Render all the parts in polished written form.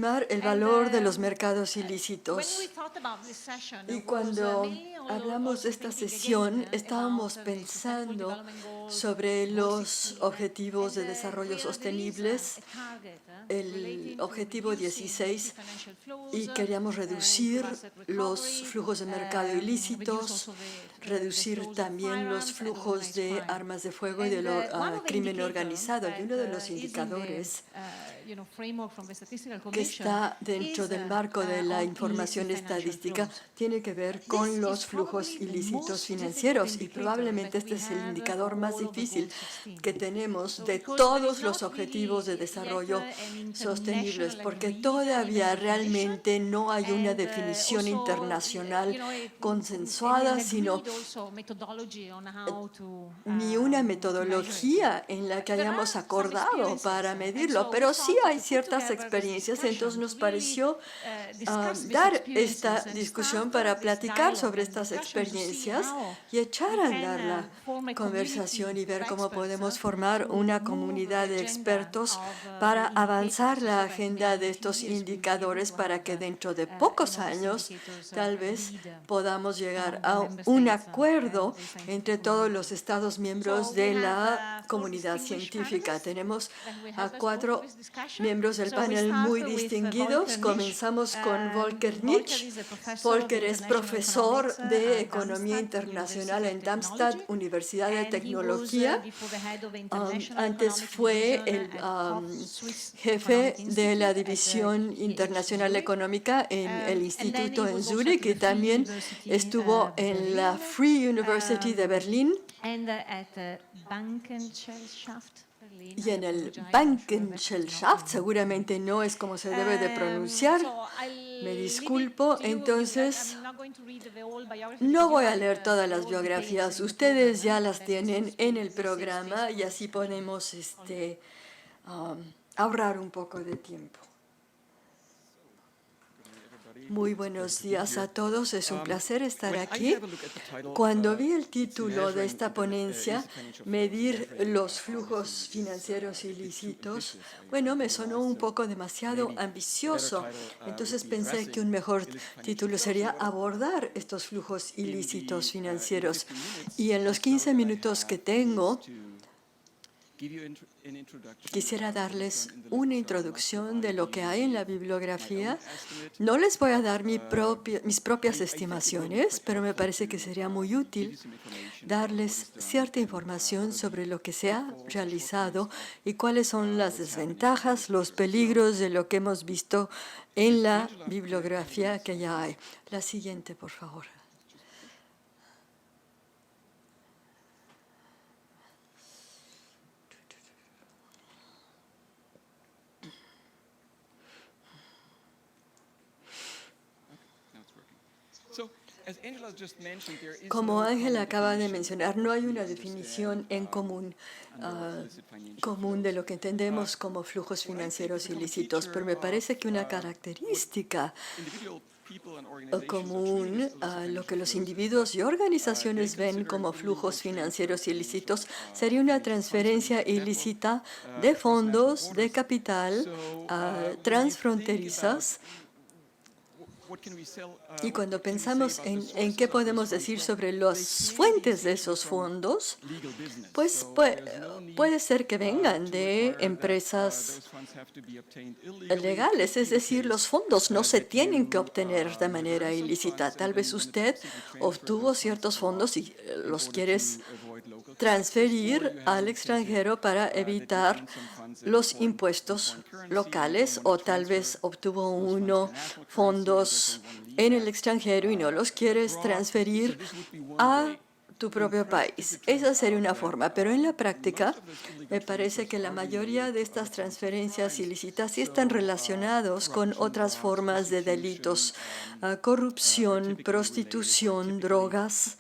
subestimar el valor de los mercados ilícitos. Y cuando hablamos de esta sesión, estábamos pensando sobre los objetivos de desarrollo sostenibles, el objetivo 16, y queríamos reducir los flujos de mercado ilícitos, reducir también los flujos de armas de fuego y de crimen organizado. Y uno de los indicadores que está dentro del marco de la información estadística tiene que ver con los flujos ilícitos financieros, y probablemente este es el indicador más difícil que tenemos de todos los objetivos de desarrollo sostenibles, porque todavía realmente no hay una definición internacional consensuada, sino ni una metodología en la que hayamos acordado para medirlo, pero sí hay ciertas experiencias. Entonces nos pareció dar esta discusión para platicar sobre estas experiencias y echar a andar la conversación y ver cómo podemos formar una comunidad de expertos para avanzar la agenda de estos indicadores, para que dentro de pocos años tal vez podamos llegar a un acuerdo entre todos los Estados miembros de la comunidad científica. Tenemos a 4 miembros del panel muy distinguidos. Comenzamos con Volker Nitsch. Volker es profesor de Economía Internacional en Darmstadt, Universidad de Tecnología. Antes fue el jefe de la División Internacional Económica en el Instituto en Zúrich, y también estuvo en la Free University de Berlín y en el Bankengesellschaft. Seguramente no es como se debe de pronunciar. Me disculpo. Entonces, no voy a leer todas las biografías. Ustedes ya las tienen en el programa y así podemos ahorrar un poco de tiempo. Muy buenos días a todos. Es un placer estar aquí. Cuando vi el título de esta ponencia, Medir los flujos financieros ilícitos, bueno, me sonó un poco demasiado ambicioso. Entonces pensé que un mejor título sería Abordar estos flujos ilícitos financieros. Y en los 15 minutos que tengo, quisiera darles una introducción de lo que hay en la bibliografía. No les voy a dar mis propias estimaciones, pero me parece que sería muy útil darles cierta información sobre lo que se ha realizado y cuáles son las desventajas, los peligros de lo que hemos visto en la bibliografía que ya hay. La siguiente, por favor. Como Ángela acaba de mencionar, no hay una definición en común de lo que entendemos como flujos financieros ilícitos, pero me parece que una característica común a lo que los individuos y organizaciones ven como flujos financieros ilícitos sería una transferencia ilícita de fondos, de capital transfronterizas. Y cuando pensamos en qué podemos decir sobre las fuentes de esos fondos, pues puede ser que vengan de empresas legales, es decir, los fondos no se tienen que obtener de manera ilícita. Tal vez usted obtuvo ciertos fondos y los quieres transferir al extranjero para evitar los impuestos locales, o tal vez obtuvo fondos en el extranjero y no los quieres transferir a tu propio país. Esa sería una forma, pero en la práctica me parece que la mayoría de estas transferencias ilícitas sí están relacionados con otras formas de delitos, corrupción, prostitución, drogas.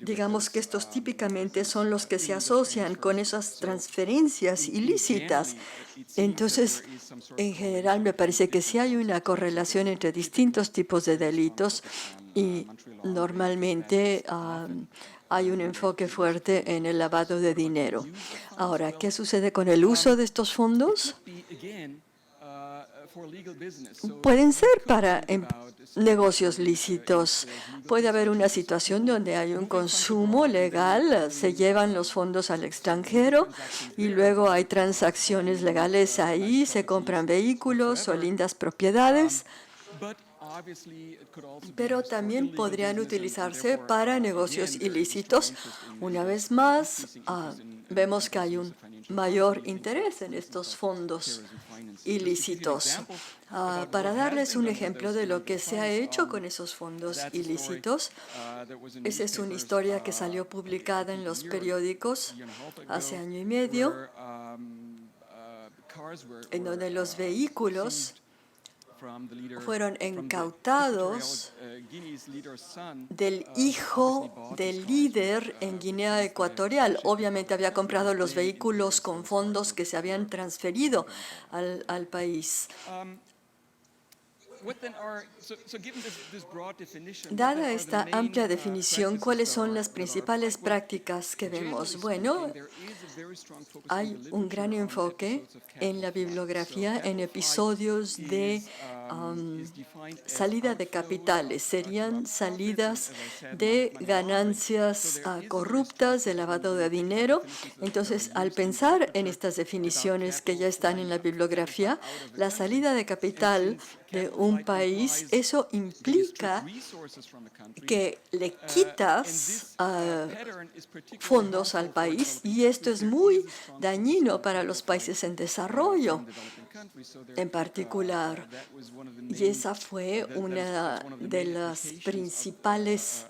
Digamos que estos típicamente son los que se asocian con esas transferencias ilícitas. Entonces, en general, me parece que sí hay una correlación entre distintos tipos de delitos y normalmente hay un enfoque fuerte en el lavado de dinero. Ahora, ¿qué sucede con el uso de estos fondos? pueden ser para negocios lícitos. Puede haber una situación donde hay un consumo legal, se llevan los fondos al extranjero y luego hay transacciones legales ahí, se compran vehículos o lindas propiedades. Pero también podrían utilizarse para negocios ilícitos. Una vez más, vemos que hay un mayor interés en estos fondos ilícitos. Para darles un ejemplo de lo que se ha hecho con esos fondos ilícitos, esa es una historia que salió publicada en los periódicos hace año y medio, en donde los vehículos fueron incautados del hijo del líder en Guinea Ecuatorial. Obviamente había comprado los vehículos con fondos que se habían transferido al país. Dada esta amplia definición, ¿cuáles son las principales prácticas que vemos? Bueno, hay un gran enfoque en la bibliografía en episodios de salida de capitales. Serían salidas de ganancias corruptas, de lavado de dinero. Entonces, al pensar en estas definiciones que ya están en la bibliografía, la salida de capital de un país, eso implica que le quitas fondos al país, y esto es muy dañino para los países en desarrollo en particular. Y esa fue una de las principales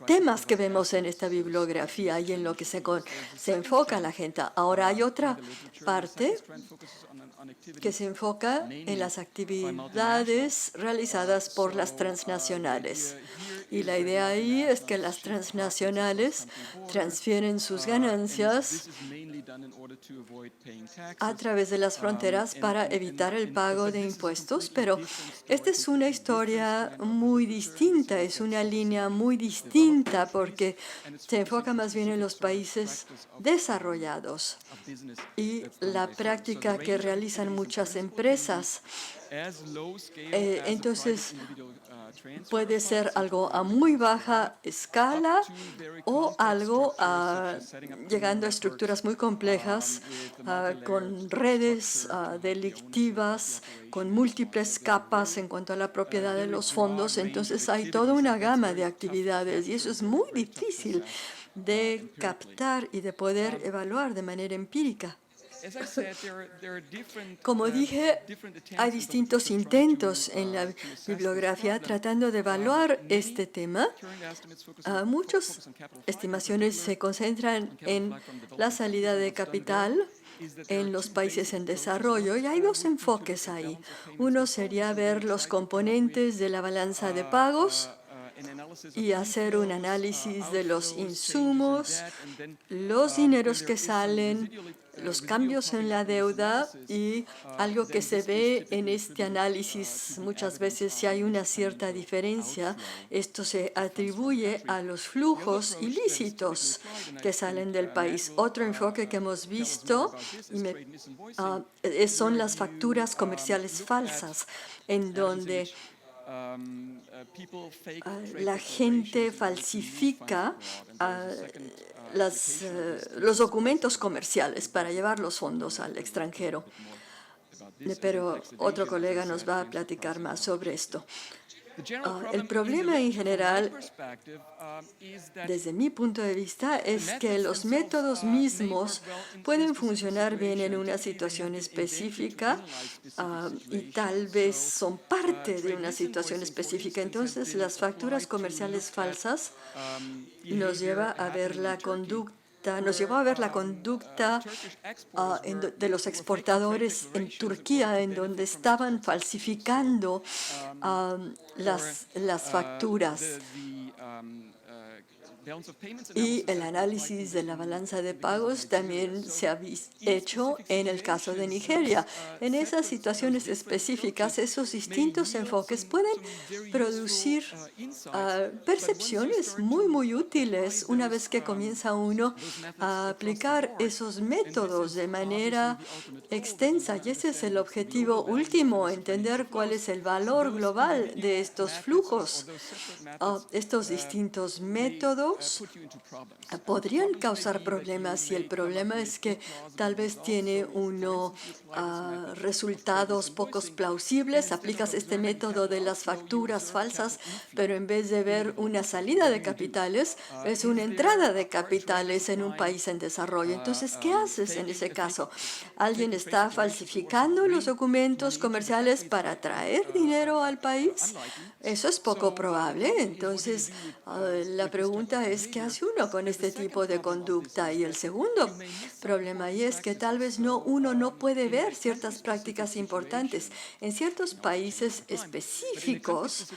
temas que vemos en esta bibliografía y en lo que se enfoca la gente. Ahora hay otra parte que se enfoca en las actividades realizadas por las transnacionales. Y la idea ahí es que las transnacionales transfieren sus ganancias a través de las fronteras para evitar el pago de impuestos, pero esta es una historia muy distinta, es una línea muy distinta porque se enfoca más bien en los países desarrollados y la práctica que realizan muchas empresas. Entonces, puede ser algo a muy baja escala o algo llegando a estructuras muy complejas, con redes delictivas, con múltiples capas en cuanto a la propiedad de los fondos. Entonces hay toda una gama de actividades y eso es muy difícil de captar y de poder evaluar de manera empírica. Como dije, hay distintos intentos en la bibliografía tratando de evaluar este tema. Muchas estimaciones se concentran en la salida de capital en los países en desarrollo, y hay dos enfoques ahí. Uno sería ver los componentes de la balanza de pagos y hacer un análisis de los insumos, los dineros que salen, los cambios en la deuda, y algo que se ve en este análisis muchas veces, si hay una cierta diferencia, esto se atribuye a los flujos ilícitos que salen del país. Otro enfoque que hemos visto son las facturas comerciales falsas, en donde la gente falsifica los documentos comerciales para llevar los fondos al extranjero. Pero otro colega nos va a platicar más sobre esto. El problema en general, desde mi punto de vista, es que los métodos mismos pueden funcionar bien en una situación específica y tal vez son parte de una situación específica. Entonces, las facturas comerciales falsas nos lleva a ver la conducta. Nos llevó a ver la conducta de los exportadores en Turquía, en donde estaban falsificando las facturas. Y el análisis de la balanza de pagos también se ha hecho en el caso de Nigeria. En esas situaciones específicas, esos distintos enfoques pueden producir percepciones muy útiles una vez que comienza uno a aplicar esos métodos de manera extensa. Y ese es el objetivo último, entender cuál es el valor global de estos flujos. Estos distintos métodos podrían causar problemas, y el problema es que tal vez tiene uno resultados pocos plausibles. Aplicas este método de las facturas falsas, pero en vez de ver una salida de capitales, es una entrada de capitales en un país en desarrollo. Entonces, ¿qué haces en ese caso? ¿Alguien está falsificando los documentos comerciales para traer dinero al país? Eso es poco probable. Entonces, la pregunta es, ¿qué hace uno con este tipo de conducta? Y el segundo problema ahí es que tal vez uno no puede ver ciertas prácticas importantes. En ciertos países específicos,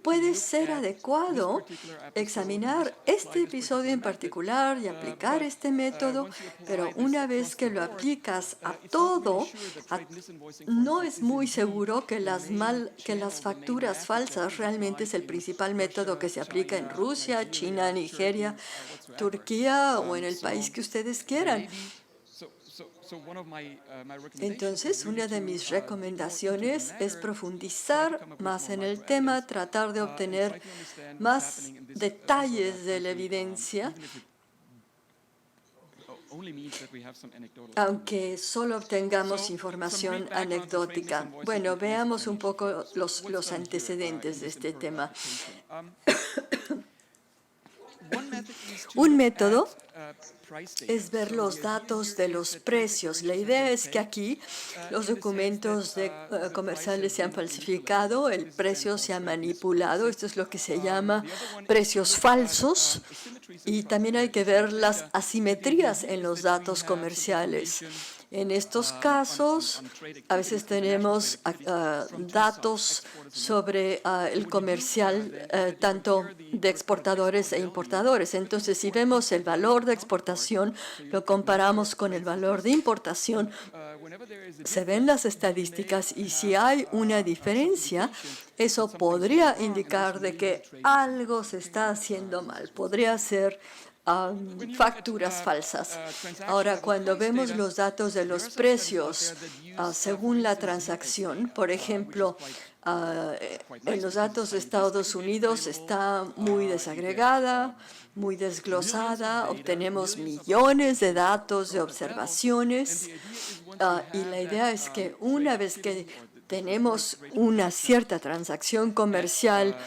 puede ser adecuado examinar este episodio en particular y aplicar este método, pero una vez que lo aplicas a todo, no es muy seguro que las facturas falsas realmente es el principal método que se aplica en Rusia, China, Nigeria, Turquía o en el país que ustedes quieran. Entonces, una de mis recomendaciones es profundizar más en el tema, tratar de obtener más detalles de la evidencia, aunque solo obtengamos información anecdótica. Bueno, veamos un poco los antecedentes de este tema. Un método es ver los datos de los precios. La idea es que aquí los documentos comerciales se han falsificado, el precio se ha manipulado. Esto es lo que se llama precios falsos. Y también hay que ver las asimetrías en los datos comerciales. En estos casos, a veces tenemos datos sobre el comercial, tanto de exportadores e importadores. Entonces, si vemos el valor de exportación, lo comparamos con el valor de importación, se ven las estadísticas, y si hay una diferencia, eso podría indicar de que algo se está haciendo mal. Podría ser facturas falsas. Ahora, cuando vemos los datos de los precios según la transacción, por ejemplo, en los datos de Estados Unidos está muy desagregada, muy desglosada, obtenemos millones de datos de observaciones, y la idea es que una vez que tenemos una cierta transacción comercial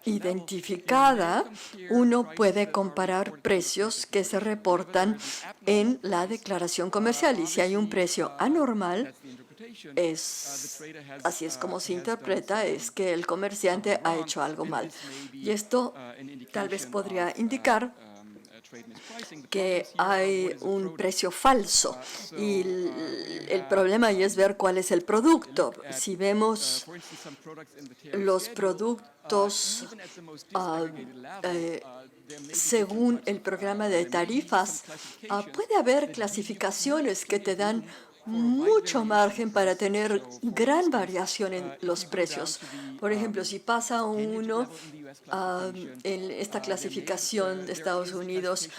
identificada, uno puede comparar precios que se reportan en la declaración comercial. Y si hay un precio anormal, así es como se interpreta, es que el comerciante ha hecho algo mal. Y esto tal vez podría indicar que hay un precio falso, y el problema ahí es ver cuál es el producto. Si vemos los productos según el programa de tarifas, puede haber clasificaciones que te dan mucho margen para tener gran variación en los precios. Por ejemplo, si pasa uno en esta clasificación de Estados Unidos,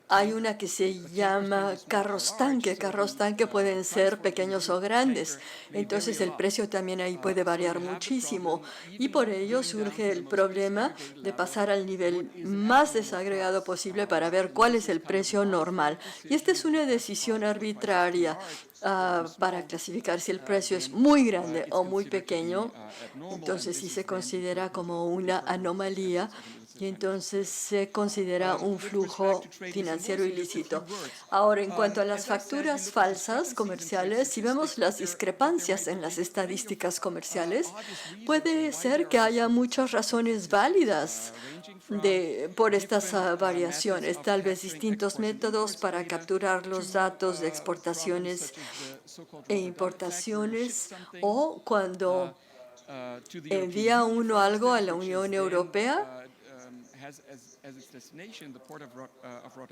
hay una que se llama carros tanque. Carros tanque pueden ser pequeños o grandes. Entonces el precio también ahí puede variar muchísimo. Y por ello surge el problema de pasar al nivel más desagregado posible para ver cuál es el precio normal. Y esta es una decisión arbitraria para clasificar si el precio es muy grande o muy pequeño. Entonces sí se considera como una anomalía, y entonces se considera un flujo financiero ilícito. Ahora, en cuanto a las facturas falsas comerciales, si vemos las discrepancias en las estadísticas comerciales, puede ser que haya muchas razones válidas por estas variaciones, tal vez distintos métodos para capturar los datos de exportaciones e importaciones, o cuando envía uno algo a la Unión Europea,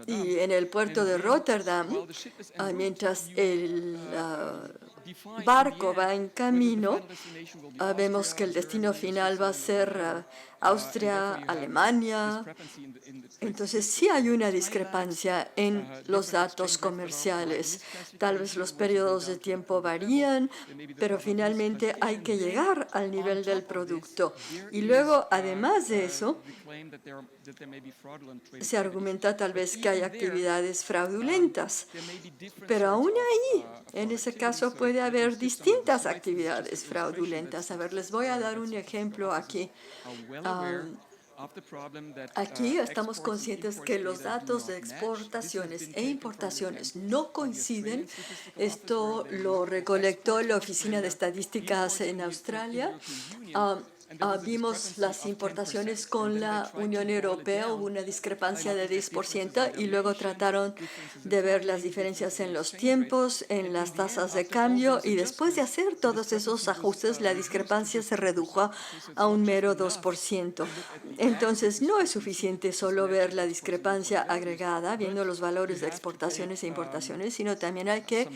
Y en el puerto de Rotterdam, mientras el barco va en camino, vemos que el destino final va a ser Austria, Alemania. Entonces sí hay una discrepancia en los datos comerciales. Tal vez los periodos de tiempo varían, pero finalmente hay que llegar al nivel del producto. Y luego, además de eso, se argumenta tal vez que hay actividades fraudulentas, pero aún ahí, en ese caso, puede haber distintas actividades fraudulentas. A ver, les voy a dar un ejemplo aquí. Aquí estamos conscientes que los datos de exportaciones e importaciones no coinciden. Esto lo recolectó la Oficina de Estadísticas en Australia. Vimos las importaciones con la Unión Europea, hubo una discrepancia de 10% y luego trataron de ver las diferencias en los tiempos, en las tasas de cambio y después de hacer todos esos ajustes, la discrepancia se redujo a un mero 2%. Entonces, no es suficiente solo ver la discrepancia agregada, viendo los valores de exportaciones e importaciones, sino también hay que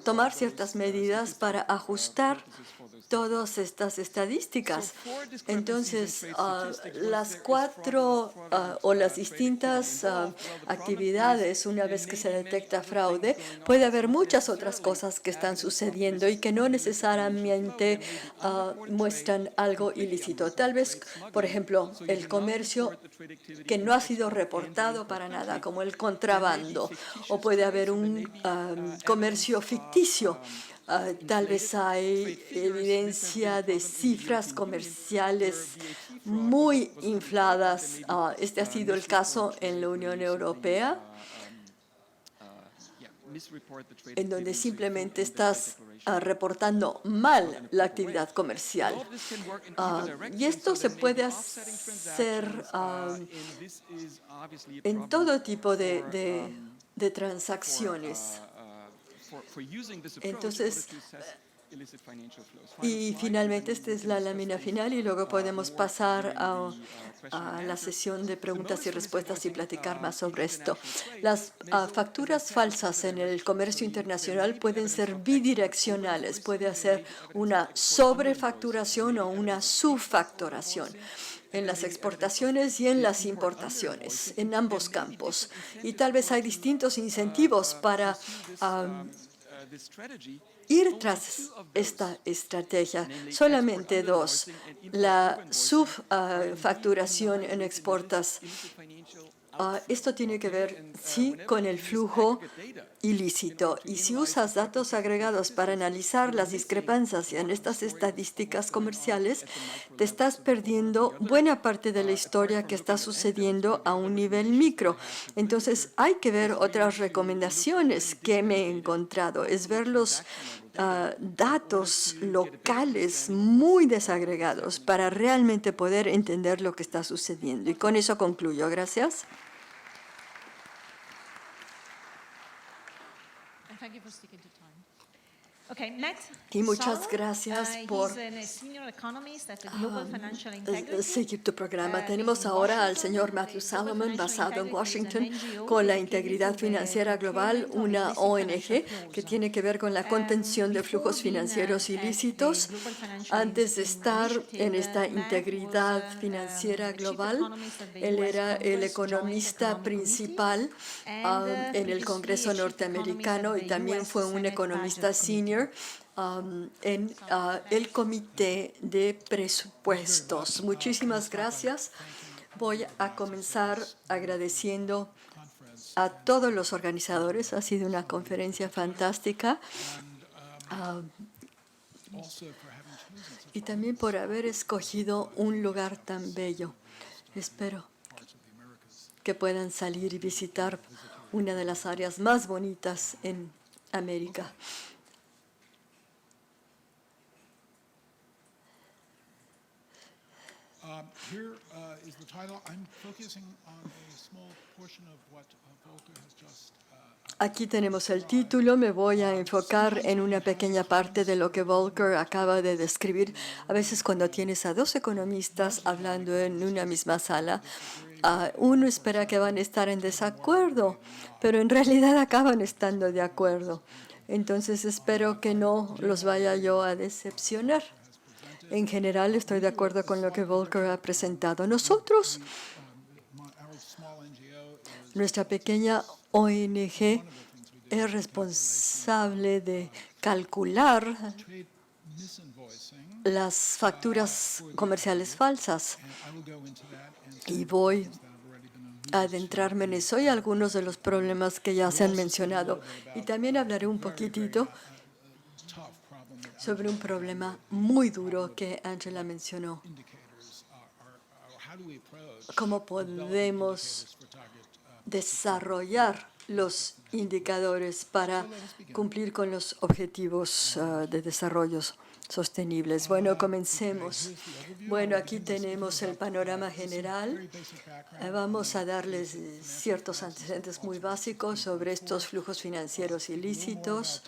tomar ciertas medidas para ajustar todas estas estadísticas. Entonces, las cuatro o las distintas actividades, una vez que se detecta fraude, puede haber muchas otras cosas que están sucediendo y que no necesariamente muestran algo ilícito. Tal vez, por ejemplo, el comercio que no ha sido reportado para nada, como el contrabando, o puede haber un comercio ficticio. Tal vez hay evidencia de cifras comerciales muy infladas. Este ha sido el caso en la Unión Europea, en donde simplemente estás reportando mal la actividad comercial. Y esto se puede hacer en todo tipo de transacciones. Entonces, y finalmente esta es la lámina final y luego podemos pasar a la sesión de preguntas y respuestas y platicar más sobre esto. Las facturas falsas en el comercio internacional pueden ser bidireccionales, puede ser una sobrefacturación o una subfacturación en las exportaciones y en las importaciones, en ambos campos. Y tal vez hay distintos incentivos para ir tras esta estrategia. Solamente dos: la subfacturación en exportas. Esto tiene que ver, sí, con el flujo ilícito. Y si usas datos agregados para analizar las discrepancias en estas estadísticas comerciales, te estás perdiendo buena parte de la historia que está sucediendo a un nivel micro. Entonces, hay que ver otras recomendaciones que me he encontrado. Es ver los datos locales muy desagregados para realmente poder entender lo que está sucediendo. Y con eso concluyo. Gracias. Y muchas gracias por seguir tu programa. Tenemos ahora al señor Matthew Salomon, basado en Washington, con la Integridad Financiera Global, una ONG que tiene que ver con la contención de flujos financieros ilícitos. Antes de estar en esta Integridad Financiera Global, él era el economista principal en el Congreso norteamericano y también fue un economista senior en el Comité de Presupuestos. Muchísimas gracias. Voy a comenzar agradeciendo a todos los organizadores. Ha sido una conferencia fantástica. Y también por haber escogido un lugar tan bello. Espero que puedan salir y visitar una de las áreas más bonitas en América. Here is the title. I'm focusing on a small portion of what Volker has just Aquí tenemos el título. Me voy a enfocar en una pequeña parte de lo que Volcker acaba de describir. A veces cuando tienes a dos economistas hablando en una misma sala, uno espera que van a estar en desacuerdo, pero en realidad acaban estando de acuerdo. Entonces espero que no los vaya yo a decepcionar. En general estoy de acuerdo con lo que Volcker ha presentado. Nosotros, nuestra pequeña ONG, es responsable de calcular las facturas comerciales falsas. Y voy a adentrarme en eso y algunos de los problemas que ya se han mencionado. Y también hablaré un poquitito sobre un problema muy duro que Angela mencionó. ¿Cómo podemos desarrollar los indicadores para cumplir con los objetivos de desarrollo sostenibles? Bueno, comencemos. Bueno, aquí tenemos el panorama general. Vamos a darles ciertos antecedentes muy básicos sobre estos flujos financieros ilícitos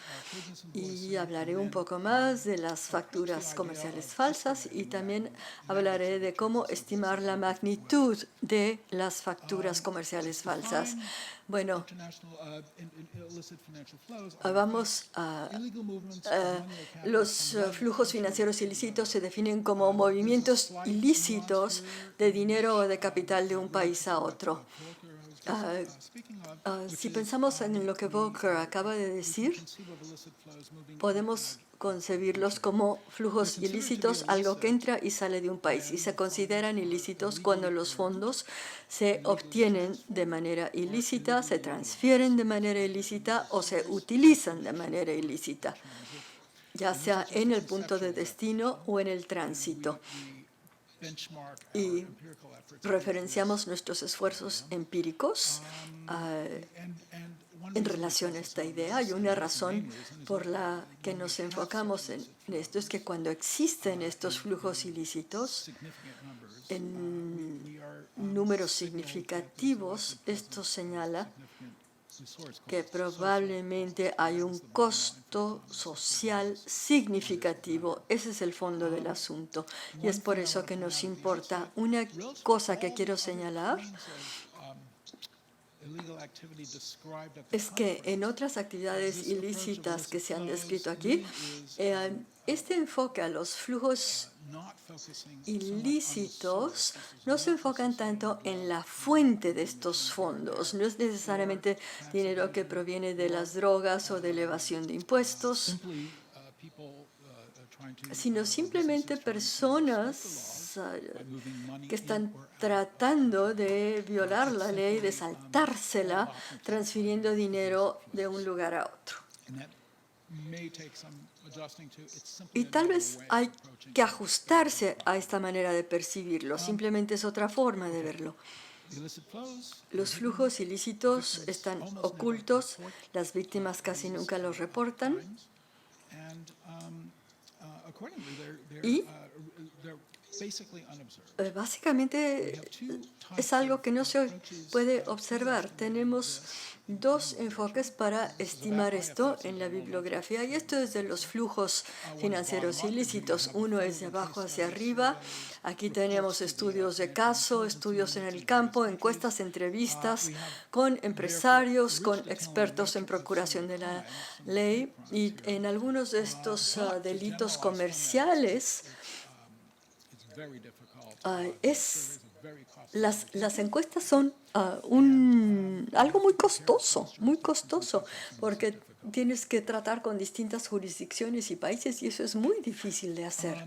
y hablaré un poco más de las facturas comerciales falsas y también hablaré de cómo estimar la magnitud de las facturas comerciales falsas. Bueno, los flujos financieros ilícitos se definen como movimientos ilícitos de dinero o de capital de un país a otro. Si pensamos en lo que Volcker acaba de decir, podemos concebirlos como flujos ilícitos, algo que entra y sale de un país, y se consideran ilícitos cuando los fondos se obtienen de manera ilícita, se transfieren de manera ilícita o se utilizan de manera ilícita, ya sea en el punto de destino o en el tránsito. Y referenciamos nuestros esfuerzos empíricos en relación a esta idea. Y una razón por la que nos enfocamos en esto es que cuando existen estos flujos ilícitos en números significativos, esto señala que probablemente hay un costo social significativo. Ese es el fondo del asunto. Y es por eso que nos importa. Una cosa que quiero señalar es que en otras actividades ilícitas que se han descrito aquí, este enfoque a los flujos ilícitos no se enfocan tanto en la fuente de estos fondos. No es necesariamente dinero que proviene de las drogas o de elevación de impuestos, sino simplemente personas que están tratando de violar la ley, de saltársela, transfiriendo dinero de un lugar a otro. Y tal vez hay que ajustarse a esta manera de percibirlo, simplemente es otra forma de verlo. Los flujos ilícitos están ocultos, las víctimas casi nunca los reportan y básicamente es algo que no se puede observar. Tenemos dos enfoques para estimar esto en la bibliografía, y esto es de los flujos financieros ilícitos. Uno es de abajo hacia arriba. Aquí tenemos estudios de caso, estudios en el campo, encuestas, entrevistas con empresarios, con expertos en procuración de la ley, y en algunos de estos delitos comerciales las encuestas son algo muy costoso, porque tienes que tratar con distintas jurisdicciones y países y eso es muy difícil de hacer.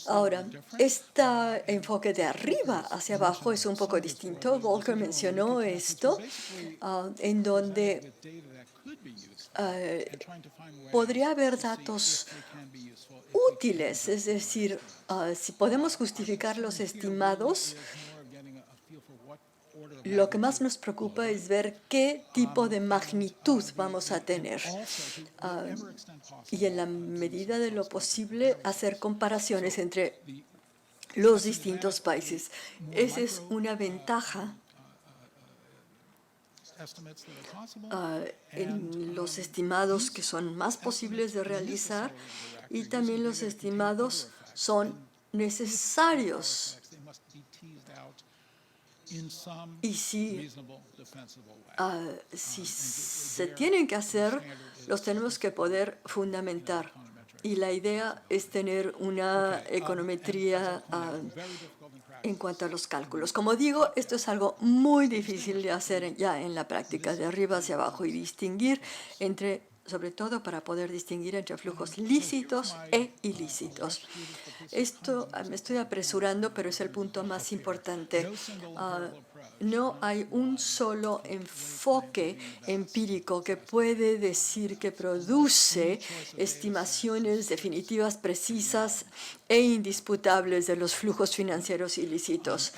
Ahora, este enfoque de arriba hacia abajo es un poco distinto. Volcker mencionó esto, en donde podría haber datos útiles, es decir, si podemos justificar los estimados, lo que más nos preocupa es ver qué tipo de magnitud vamos a tener y en la medida de lo posible hacer comparaciones entre los distintos países. Esa es una ventaja en los estimados que son más posibles de realizar, y también los estimados son necesarios. Y si se tienen que hacer, los tenemos que poder fundamentar. Y la idea es tener una econometría en cuanto a los cálculos. Como digo, esto es algo muy difícil de hacer ya en la práctica, de arriba hacia abajo, y distinguir sobre todo para poder distinguir entre flujos lícitos e ilícitos. Esto me estoy apresurando, pero es el punto más importante. No hay un solo enfoque empírico que puede decir que produce estimaciones definitivas, precisas e indisputables de los flujos financieros ilícitos.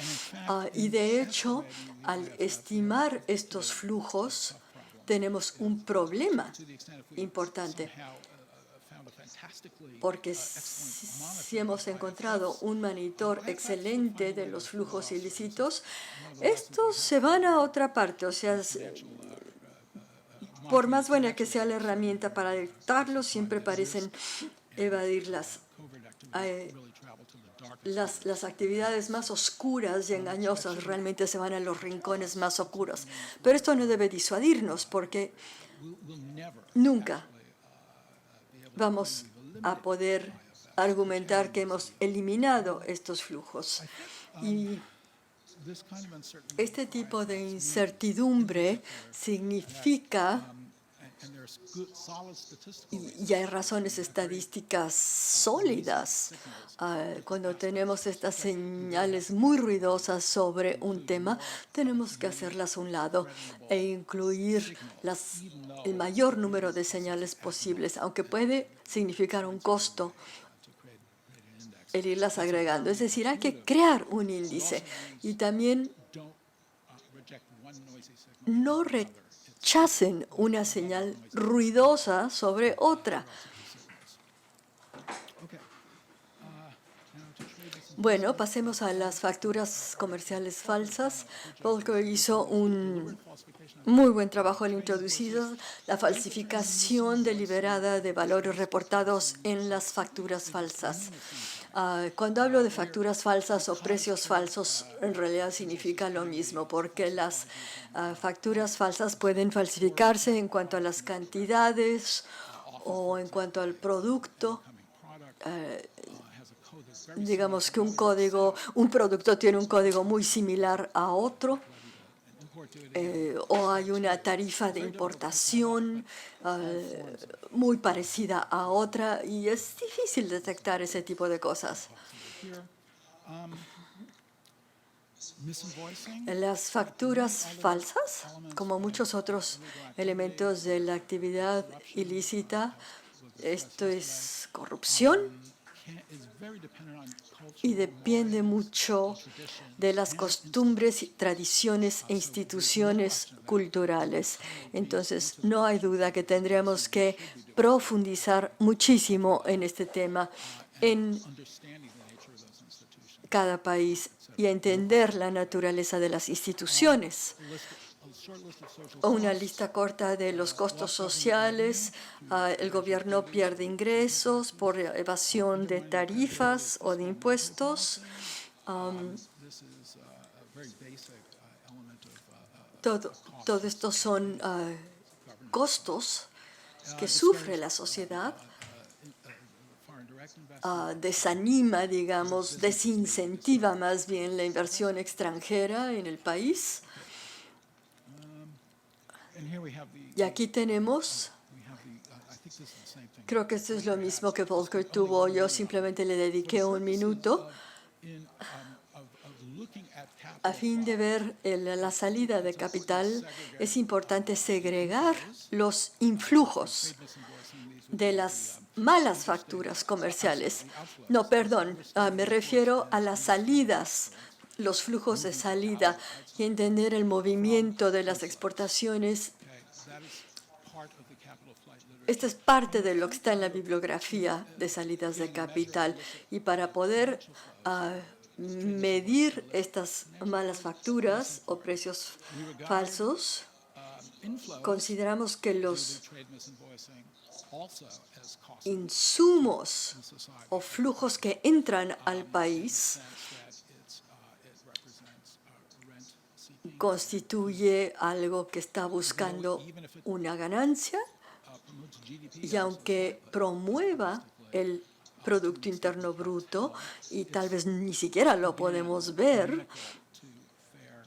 Y de hecho, al estimar estos flujos, tenemos un problema importante, porque si hemos encontrado un monitor excelente de los flujos ilícitos, estos se van a otra parte. O sea, por más buena que sea la herramienta para detectarlos, siempre parecen evadir las actividades más oscuras y engañosas. Realmente se van a los rincones más oscuros. Pero esto no debe disuadirnos, porque nunca vamos a poder argumentar que hemos eliminado estos flujos. Y este tipo de incertidumbre significa, y hay razones estadísticas sólidas, cuando tenemos estas señales muy ruidosas sobre un tema, tenemos que hacerlas a un lado e incluir el mayor número de señales posibles, aunque puede significar un costo el irlas agregando. Es decir, hay que crear un índice, y también no rechacen una señal ruidosa sobre otra. Bueno, pasemos a las facturas comerciales falsas. Volcker hizo un muy buen trabajo al introducir la falsificación deliberada de valores reportados en las facturas falsas. Cuando hablo de facturas falsas o precios falsos, en realidad significa lo mismo, porque las facturas falsas pueden falsificarse en cuanto a las cantidades o en cuanto al producto. Digamos que un producto tiene un código muy similar a otro, o hay una tarifa de importación muy parecida a otra, y es difícil detectar ese tipo de cosas. Las facturas falsas, como muchos otros elementos de la actividad ilícita, esto es corrupción, y depende mucho de las costumbres, tradiciones e instituciones culturales. Entonces, no hay duda que tendríamos que profundizar muchísimo en este tema en cada país y entender la naturaleza de las instituciones. Una lista corta de los costos sociales. El gobierno pierde ingresos por evasión de tarifas o de impuestos. Todo esto son costos que sufre la sociedad. Desanima, digamos, desincentiva más bien la inversión extranjera en el país. Y aquí tenemos, creo que esto es lo mismo que Volcker tuvo. Yo simplemente le dediqué un minuto a fin de ver la salida de capital. Es importante segregar los influjos de las malas facturas comerciales. No, perdón, me refiero a las salidas, los flujos de salida, y entender el movimiento de las exportaciones. Esta es parte de lo que está en la bibliografía de salidas de capital. Y para poder medir estas malas facturas o precios falsos, consideramos que los trade misinvoicing also as cost insumos in society. o flujos que entran al país It represents rent seeking, constituye algo que está buscando una ganancia, promotes GDP y aunque promueva el Producto Interno Bruto, y tal vez ni siquiera lo podemos ver, to fair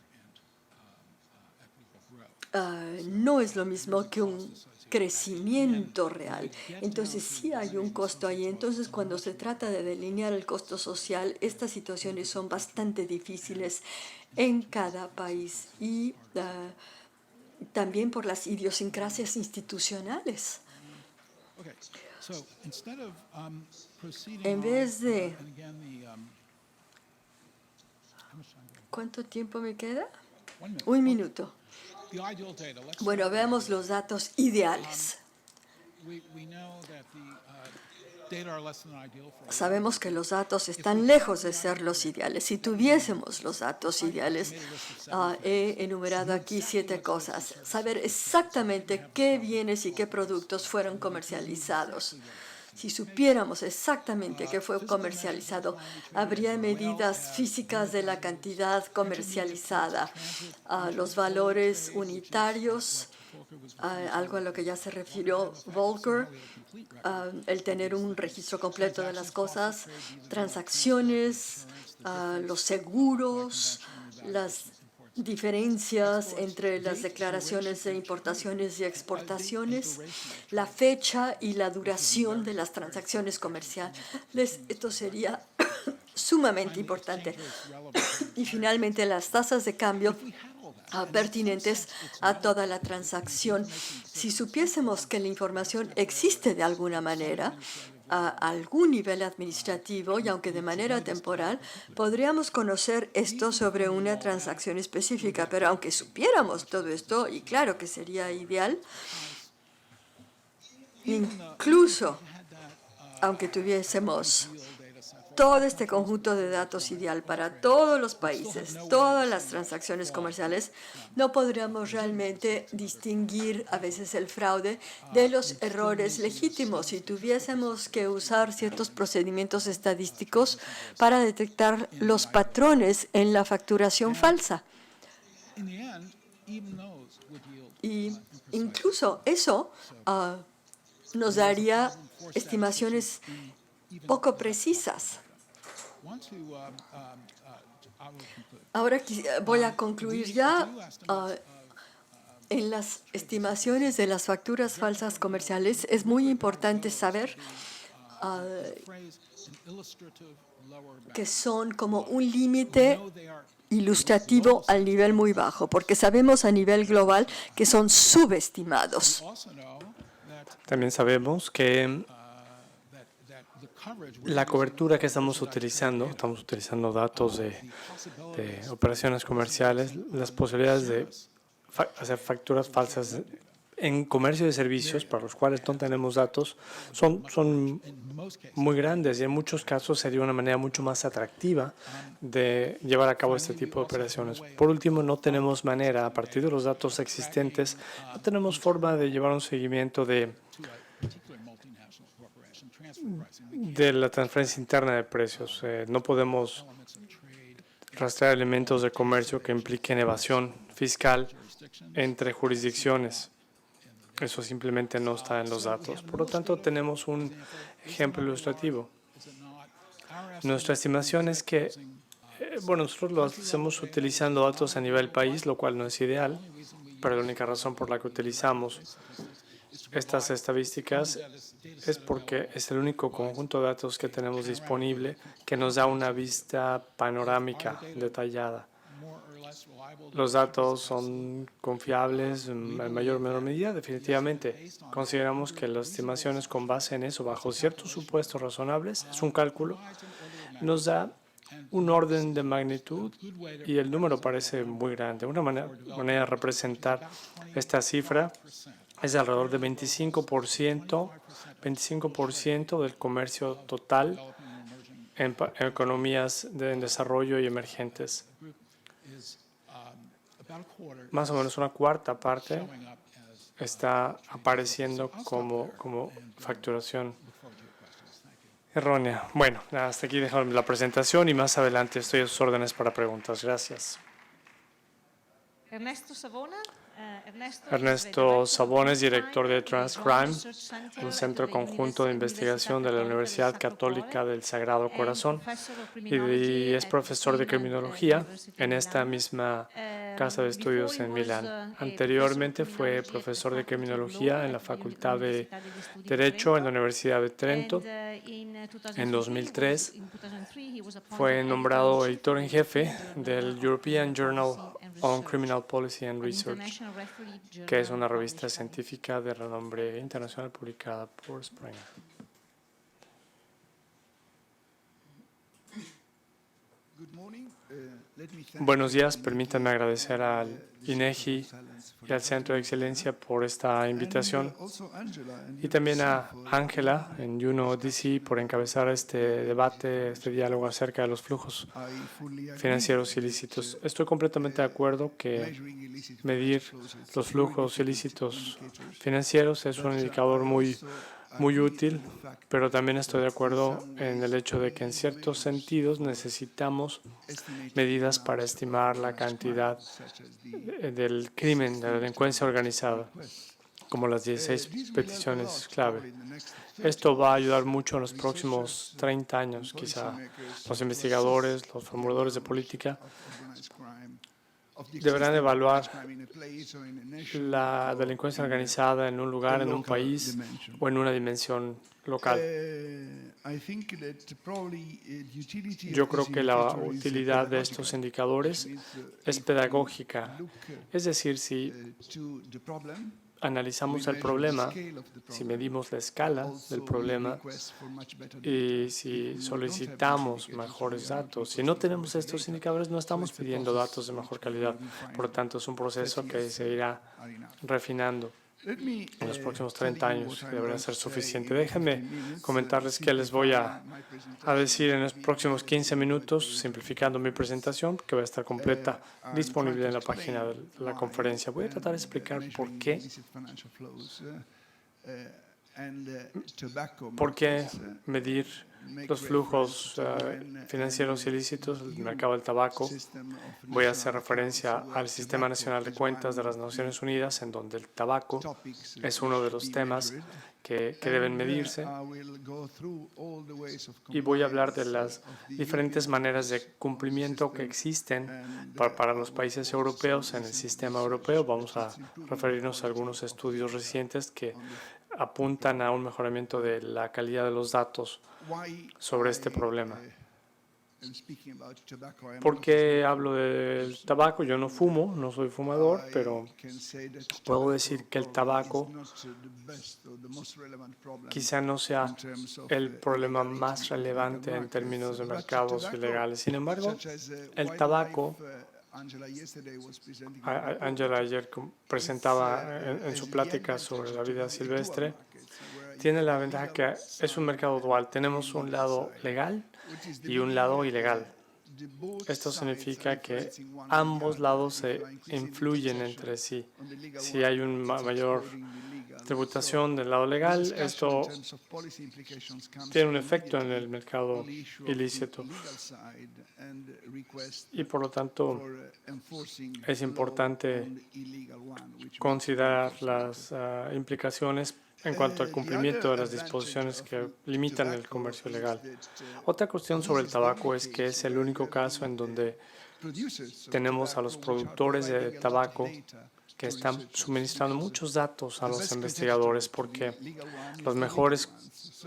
and equitable growth. no es lo mismo que un crecimiento real. Entonces sí hay un costo ahí. Entonces cuando se trata de delinear el costo social, estas situaciones son bastante difíciles en cada país y también por las idiosincrasias institucionales. Okay, so instead of proceeding En vez de... and again how much time do I have? ¿Cuánto tiempo me queda? 1 minute. Un minuto. The ideal data. Let's Bueno, start veamos los datos ideales. we know that the data are less than ideal for Sabemos que los datos están lejos de ser los ideales. Si tuviésemos los datos ideales, he enumerado aquí 7 cosas. Saber exactamente qué bienes y qué productos fueron comercializados. Si supiéramos exactamente qué fue comercializado, habría medidas físicas de la cantidad comercializada, los valores unitarios, algo a lo que ya se refirió Volcker, el tener un registro completo de las cosas, transacciones, los seguros, las diferencias entre las declaraciones de importaciones y exportaciones, la fecha y la duración de las transacciones comerciales. Esto sería sumamente importante. Y finalmente, las tasas de cambio pertinentes a toda la transacción. Si supiésemos que la información existe de alguna manera, a algún nivel administrativo y aunque de manera temporal, podríamos conocer esto sobre una transacción específica. Pero aunque supiéramos todo esto, y claro que sería ideal, incluso aunque tuviésemos todo este conjunto de datos ideal para todos los países, todas las transacciones comerciales, no podríamos realmente distinguir a veces el fraude de los errores legítimos si tuviésemos que usar ciertos procedimientos estadísticos para detectar los patrones en la facturación falsa. Y incluso eso nos daría estimaciones poco precisas. Ahora voy a concluir ya. En las estimaciones de las facturas falsas comerciales es muy importante saber que son como un límite ilustrativo al nivel muy bajo, porque sabemos a nivel global que son subestimados. También sabemos que la cobertura que estamos utilizando datos de operaciones comerciales, las posibilidades de hacer facturas falsas en comercio de servicios para los cuales no tenemos datos son muy grandes y en muchos casos sería una manera mucho más atractiva de llevar a cabo este tipo de operaciones. Por último, no tenemos manera, a partir de los datos existentes, no tenemos forma de llevar un seguimiento de la transferencia interna de precios. No podemos rastrear elementos de comercio que impliquen evasión fiscal entre jurisdicciones. Eso simplemente no está en los datos. Por lo tanto, tenemos un ejemplo ilustrativo. Nuestra estimación es que, nosotros lo hacemos utilizando datos a nivel país, lo cual no es ideal, pero la única razón por la que utilizamos estas estadísticas es porque es el único conjunto de datos que tenemos disponible que nos da una vista panorámica detallada. Los datos son confiables en mayor o menor medida, definitivamente. Consideramos que las estimaciones con base en eso, bajo ciertos supuestos razonables, es un cálculo, nos da un orden de magnitud y el número parece muy grande. Una manera de representar esta cifra es de alrededor de 25% del comercio total en economías en desarrollo y emergentes. Más o menos una cuarta parte está apareciendo como facturación errónea. Bueno, hasta aquí dejo la presentación y más adelante estoy a sus órdenes para preguntas. Gracias. Ernesto Savona es director de Transcrime, un centro conjunto de investigación de la Universidad Católica del Sagrado Corazón, y es profesor de criminología en esta misma casa de estudios en Milán. Anteriormente fue profesor de criminología en la Facultad de Derecho en la Universidad de Trento. En 2003 fue nombrado editor en jefe del European Journal on Criminal Policy and Research, que es una revista científica de renombre internacional publicada por Springer. Buenos días, permítanme agradecer al INEGI y al Centro de Excelencia por esta invitación, y también a Ángela en Juno DC por encabezar este debate, este diálogo acerca de los flujos financieros ilícitos. Estoy completamente de acuerdo que medir los flujos ilícitos financieros es un indicador muy útil, pero también estoy de acuerdo en el hecho de que en ciertos sentidos necesitamos medidas para estimar la cantidad del crimen, de la delincuencia organizada, como las 16 peticiones clave. Esto va a ayudar mucho en los próximos 30 años, quizá. Los investigadores, los formuladores de política deberán evaluar la delincuencia organizada en un lugar, en un país o en una dimensión local. Yo creo que la utilidad de estos indicadores es pedagógica. Es decir, si analizamos el problema, si medimos la escala del problema y si solicitamos mejores datos. Si no tenemos estos indicadores, no estamos pidiendo datos de mejor calidad. Por lo tanto, es un proceso que se irá refinando en los próximos 30 años, que debería ser suficiente. Déjenme comentarles qué les voy a decir en los próximos 15 minutos, simplificando mi presentación, que va a estar completa, disponible en la página de la conferencia. Voy a tratar de explicar por qué medir los flujos financieros ilícitos del mercado del tabaco. Voy a hacer referencia al Sistema Nacional de Cuentas de las Naciones Unidas, en donde el tabaco es uno de los temas que deben medirse. Y voy a hablar de las diferentes maneras de cumplimiento que existen para los países europeos en el sistema europeo. Vamos a referirnos a algunos estudios recientes que apuntan a un mejoramiento de la calidad de los datos sobre este problema. ¿Por qué hablo del tabaco? Yo no fumo, no soy fumador, pero puedo decir que el tabaco quizá no sea el problema más relevante en términos de mercados ilegales. Sin embargo, el tabaco, Ángela ayer presentaba en su plática sobre la vida silvestre, tiene la ventaja que es un mercado dual. Tenemos un lado legal y un lado ilegal. Esto significa que ambos lados se influyen entre sí. Si hay una mayor tributación del lado legal, esto tiene un efecto en el mercado ilícito. Y por lo tanto, es importante considerar las implicaciones en cuanto al cumplimiento de las disposiciones que limitan el comercio legal. Otra cuestión sobre el tabaco es que es el único caso en donde tenemos a los productores de tabaco que están suministrando muchos datos a los investigadores, porque los mejores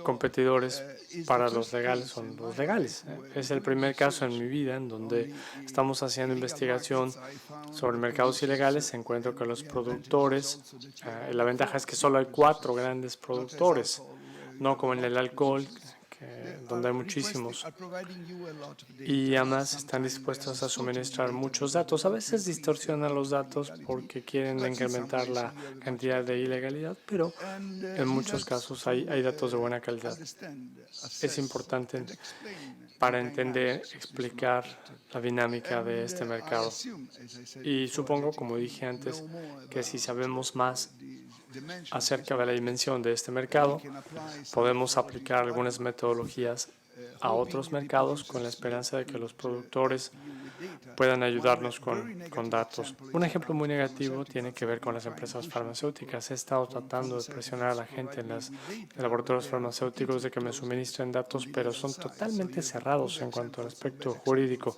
competidores para los legales son los legales. Es el primer caso en mi vida en donde estamos haciendo investigación sobre mercados ilegales. Encuentro que los productores, la ventaja es que solo hay 4 grandes productores, no como en el alcohol, donde hay muchísimos, y además están dispuestos a suministrar muchos datos. A veces distorsionan los datos porque quieren incrementar la cantidad de ilegalidad, pero en muchos casos hay datos de buena calidad. Es importante para entender, explicar la dinámica de este mercado. Y supongo, como dije antes, que si sabemos más acerca de la dimensión de este mercado, podemos aplicar algunas metodologías a otros mercados con la esperanza de que los productores puedan ayudarnos con datos. Un ejemplo muy negativo tiene que ver con las empresas farmacéuticas. He estado tratando de presionar a la gente en los laboratorios farmacéuticos de que me suministren datos, pero son totalmente cerrados en cuanto al aspecto jurídico.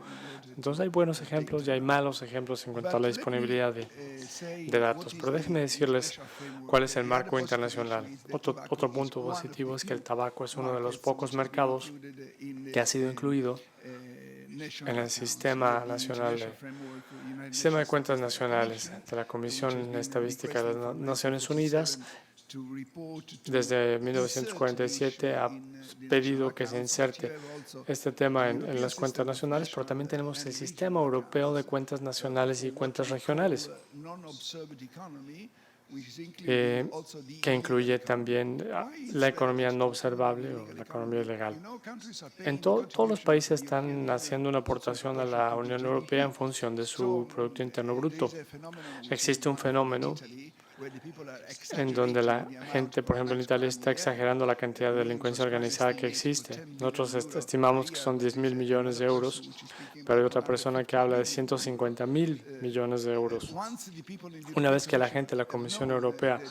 Entonces hay buenos ejemplos y hay malos ejemplos en cuanto a la disponibilidad de datos. Pero déjenme decirles cuál es el marco internacional. Otro punto positivo es que el tabaco es uno de los pocos mercados que ha sido incluido en el sistema de cuentas nacionales de la Comisión Estadística de las Naciones Unidas. Desde 1947 ha pedido que se inserte este tema en las cuentas nacionales, pero también tenemos el Sistema Europeo de Cuentas Nacionales y Cuentas Regionales, que incluye también la economía no observable o la economía ilegal. Todos los países están haciendo una aportación a la Unión Europea en función de su Producto Interno Bruto. Existe un fenómeno en donde la gente, por ejemplo, en Italia está exagerando la cantidad de delincuencia organizada que existe. Nosotros estimamos que son 10.000 millones de euros, pero hay otra persona que habla de 150.000 millones de euros. Una vez que la gente, la Comisión Europea,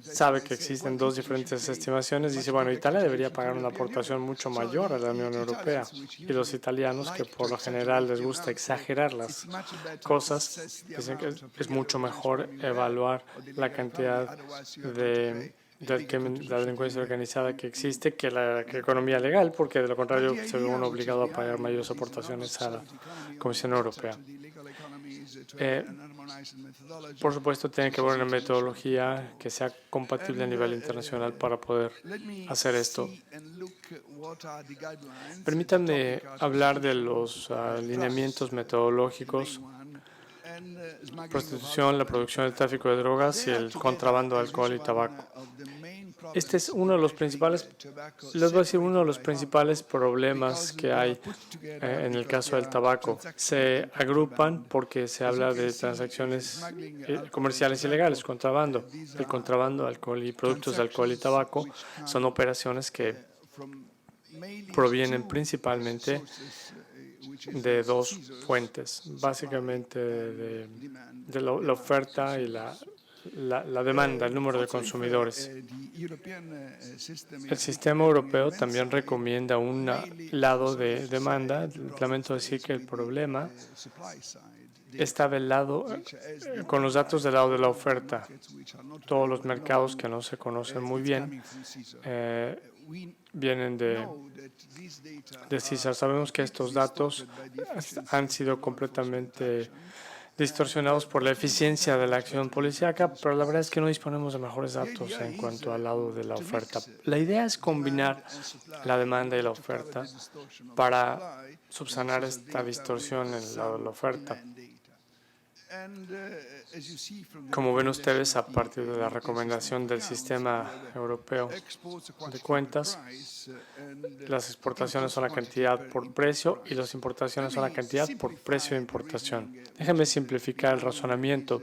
sabe que existen dos diferentes estimaciones, dice, bueno, Italia debería pagar una aportación mucho mayor a la Unión Europea. Y los italianos, que por lo general les gusta exagerar las cosas, dicen que es mucho mejor evaluar la cantidad de la delincuencia organizada que existe que la economía legal, porque de lo contrario se ve uno obligado a pagar mayores aportaciones a la Comisión Europea. Por supuesto, tiene que haber una metodología que sea compatible a nivel internacional para poder hacer esto. Permítanme hablar de los lineamientos metodológicos: prostitución, la producción, el tráfico de drogas y el contrabando de alcohol y tabaco. Este es uno de los principales, les voy a decir, uno de los principales problemas que hay en el caso del tabaco. Se agrupan porque se habla de transacciones comerciales ilegales, contrabando. El contrabando de alcohol y productos de alcohol y tabaco son operaciones que provienen principalmente de dos fuentes, básicamente de la oferta y la demanda, el número de consumidores. El sistema europeo también recomienda un lado de demanda. Lamento decir que el problema está del lado, con los datos del lado de la oferta. Todos los mercados que no se conocen muy bien vienen de CISAR. Sabemos que estos datos han sido completamente distorsionados por la eficiencia de la acción policíaca, pero la verdad es que no disponemos de mejores datos en cuanto al lado de la oferta. La idea es combinar la demanda y la oferta para subsanar esta distorsión en el lado de la oferta. Como ven ustedes, a partir de la recomendación del Sistema Europeo de Cuentas, las exportaciones son la cantidad por precio y las importaciones son la cantidad por precio de importación. Déjenme simplificar el razonamiento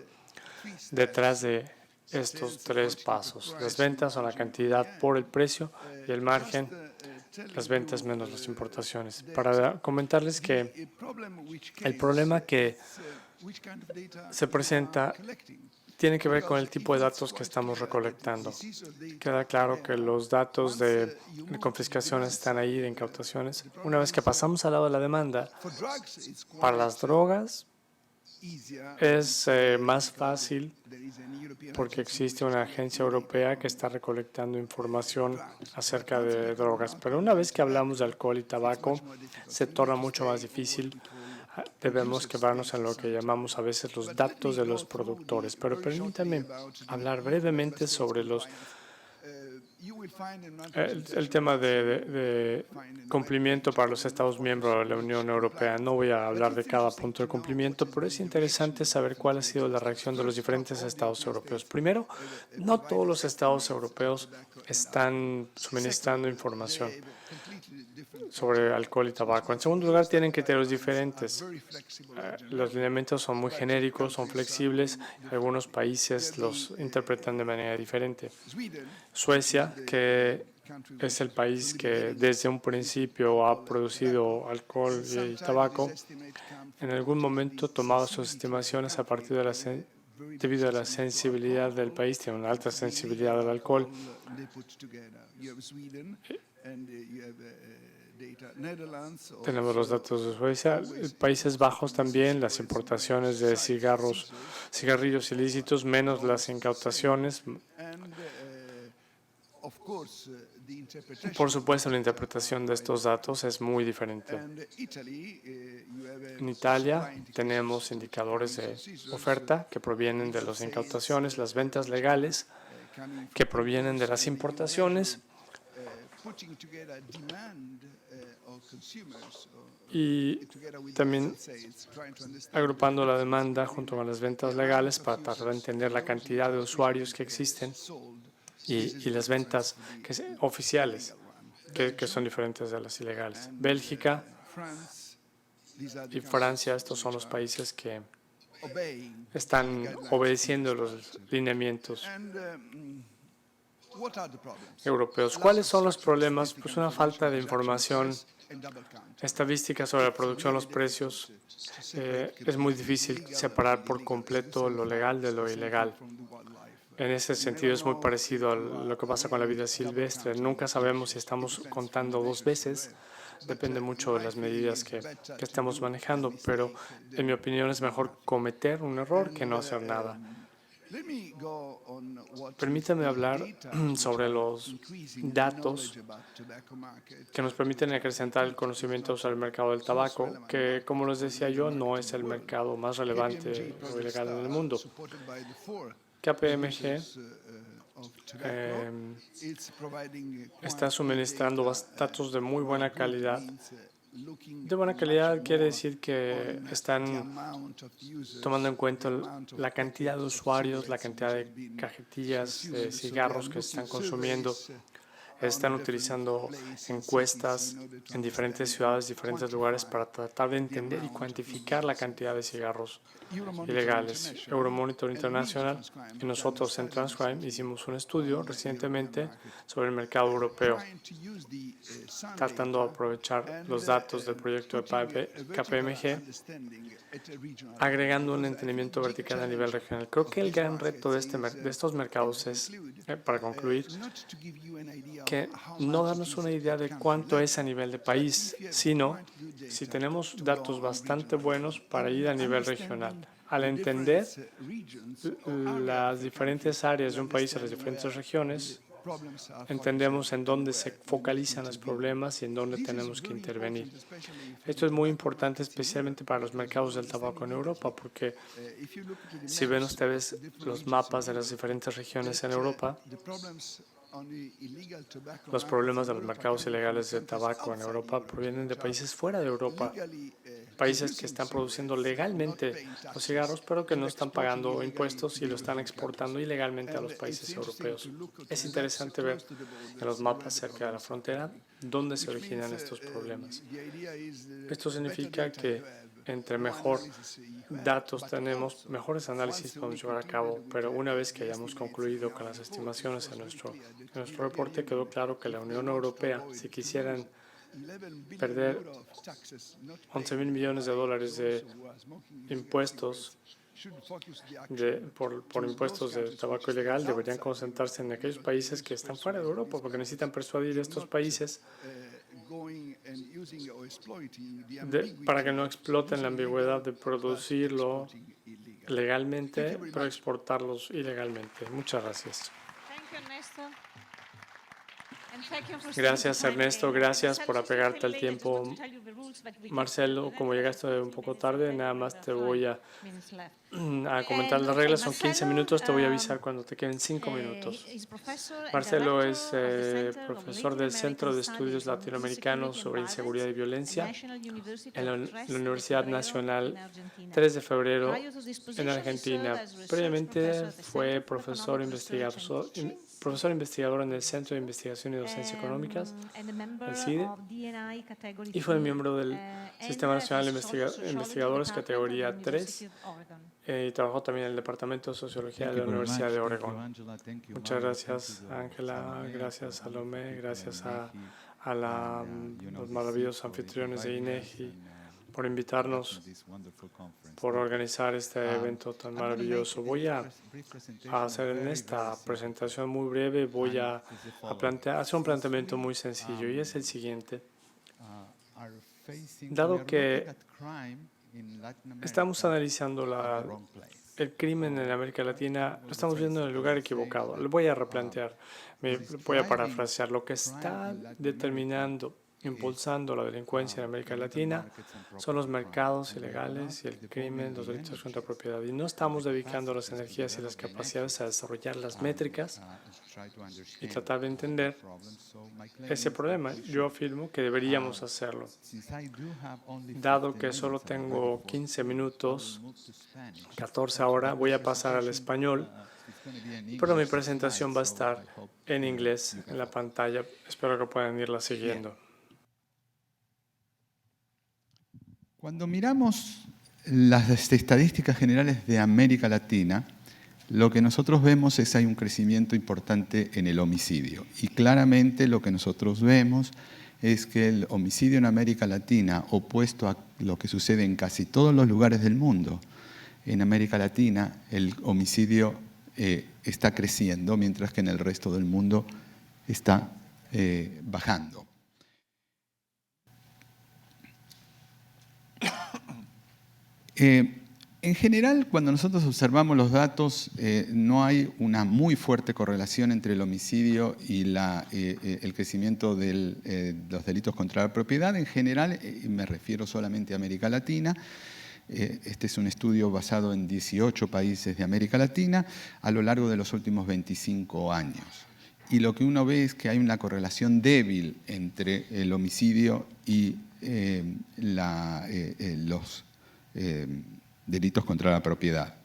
detrás de estos tres pasos. Las ventas son la cantidad por el precio y el margen, las ventas menos las importaciones. Para comentarles que el problema que se presenta tiene que ver con el tipo de datos que estamos recolectando. Queda claro que los datos de confiscaciones están ahí, de incautaciones. Una vez que pasamos al lado de la demanda, para las drogas es más fácil porque existe una agencia europea que está recolectando información acerca de drogas. Pero una vez que hablamos de alcohol y tabaco, se torna mucho más difícil. Debemos quedarnos en lo que llamamos a veces los datos de los productores. Pero permítanme hablar brevemente sobre el tema de cumplimiento para los Estados miembros de la Unión Europea. No voy a hablar de cada punto de cumplimiento, pero es interesante saber cuál ha sido la reacción de los diferentes Estados europeos. Primero, no todos los Estados europeos están suministrando información. sobre alcohol y tabaco. En segundo lugar, tienen criterios diferentes. Los lineamientos son muy genéricos, son flexibles. Algunos países los interpretan de manera diferente. Suecia, que es el país que desde un principio ha producido alcohol y tabaco, en algún momento tomaba sus estimaciones a partir de debido a la sensibilidad del país, tiene una alta sensibilidad al alcohol. Tenemos los datos de Suecia. Países Bajos también, las importaciones de cigarrillos ilícitos, menos las incautaciones. Por supuesto, la interpretación de estos datos es muy diferente. En Italia tenemos indicadores de oferta que provienen de las incautaciones, las ventas legales que provienen de las importaciones y también agrupando la demanda junto con las ventas legales para tratar de entender la cantidad de usuarios que existen y las ventas oficiales que son diferentes de las ilegales. Bélgica y Francia, estos son los países que están obedeciendo los lineamientos europeos. ¿Cuáles son los problemas? Pues una falta de información estadística sobre la producción, los precios. Es muy difícil separar por completo lo legal de lo ilegal. En ese sentido es muy parecido a lo que pasa con la vida silvestre. Nunca sabemos si estamos contando dos veces. Depende mucho de las medidas que estamos manejando, pero en mi opinión es mejor cometer un error que no hacer nada. Permítame hablar sobre los datos que nos permiten acrecentar el conocimiento sobre el mercado del tabaco, que, como les decía yo, no es el mercado más relevante o ilegal en el mundo. KPMG está suministrando datos de muy buena calidad. De buena calidad quiere decir que están tomando en cuenta la cantidad de usuarios, la cantidad de cajetillas de cigarros que están consumiendo. Están utilizando encuestas en diferentes ciudades, diferentes lugares para tratar de entender y cuantificar la cantidad de cigarros ilegales. Euromonitor International y nosotros en Transcrime hicimos un estudio recientemente sobre el mercado europeo, tratando de aprovechar los datos del proyecto de KPMG, agregando un entendimiento vertical a nivel regional. Creo que el gran reto de estos mercados es, para concluir, que no darnos una idea de cuánto es a nivel de país, sino si tenemos datos bastante buenos para ir a nivel regional. Al entender las diferentes áreas de un país, las diferentes regiones, entendemos en dónde se focalizan los problemas y en dónde tenemos que intervenir. Esto es muy importante, especialmente para los mercados del tabaco en Europa, porque si ven ustedes los mapas de las diferentes regiones en Europa, los problemas de los mercados ilegales de tabaco en Europa provienen de países fuera de Europa, países que están produciendo legalmente los cigarros, pero que no están pagando impuestos y lo están exportando ilegalmente a los países europeos. Es interesante ver en los mapas cerca de la frontera dónde se originan estos problemas. Esto significa que entre mejor datos tenemos, mejores análisis podemos llevar a cabo, pero una vez que hayamos concluido con las estimaciones en nuestro reporte, quedó claro que la Unión Europea, si quisieran perder 11.000 millones de dólares de impuestos por impuestos de tabaco ilegal, deberían concentrarse en aquellos países que están fuera de Europa, porque necesitan persuadir a estos países para que no exploten la ambigüedad de producirlo legalmente, pero exportarlos ilegalmente. Muchas gracias. Gracias, Ernesto. Gracias por apegarte al tiempo. Marcelo, como llegaste un poco tarde, nada más te voy a comentar las reglas. Son 15 minutos. Te voy a avisar cuando te queden 5 minutos. Marcelo es profesor del Centro de Estudios Latinoamericanos sobre Inseguridad y Violencia en la Universidad Nacional 3 de Febrero en Argentina. Previamente fue profesor investigador profesor investigador en el Centro de Investigación y Docencia Económicas, el CIDE, y fue miembro del Sistema Nacional de Investigadores categoría 3 y trabajó también en el Departamento de Sociología de la Universidad de Oregón. Muchas gracias, Ángela, gracias, Salomé, gracias a los maravillosos anfitriones de INEGI por invitarnos, por organizar este evento tan maravilloso. Voy a hacer en esta presentación muy breve, voy a hacer un planteamiento muy sencillo, y es el siguiente. Dado que estamos analizando el crimen en América Latina, lo estamos viendo en el lugar equivocado. Lo voy a replantear, voy a parafrasear. Lo que está determinando, impulsando la delincuencia en América Latina son los mercados ilegales y el crimen, los delitos contra propiedad. Y no estamos dedicando las energías y las capacidades a desarrollar las métricas y tratar de entender ese problema. Yo afirmo que deberíamos hacerlo. Dado que solo tengo 15 minutos, 14 ahora, voy a pasar al español, pero mi presentación va a estar en inglés en la pantalla. Espero que puedan irla siguiendo. Cuando miramos las estadísticas generales de América Latina, lo que nosotros vemos es que hay un crecimiento importante en el homicidio. Y claramente lo que nosotros vemos es que el homicidio en América Latina, opuesto a lo que sucede en casi todos los lugares del mundo, en América Latina el homicidio está creciendo, mientras que en el resto del mundo está bajando. En general, cuando nosotros observamos los datos, no hay una muy fuerte correlación entre el homicidio y el crecimiento de los delitos contra la propiedad. En general, me refiero solamente a América Latina. Este es un estudio basado en 18 países de América Latina a lo largo de los últimos 25 años. Y lo que uno ve es que hay una correlación débil entre el homicidio y los delitos contra la propiedad.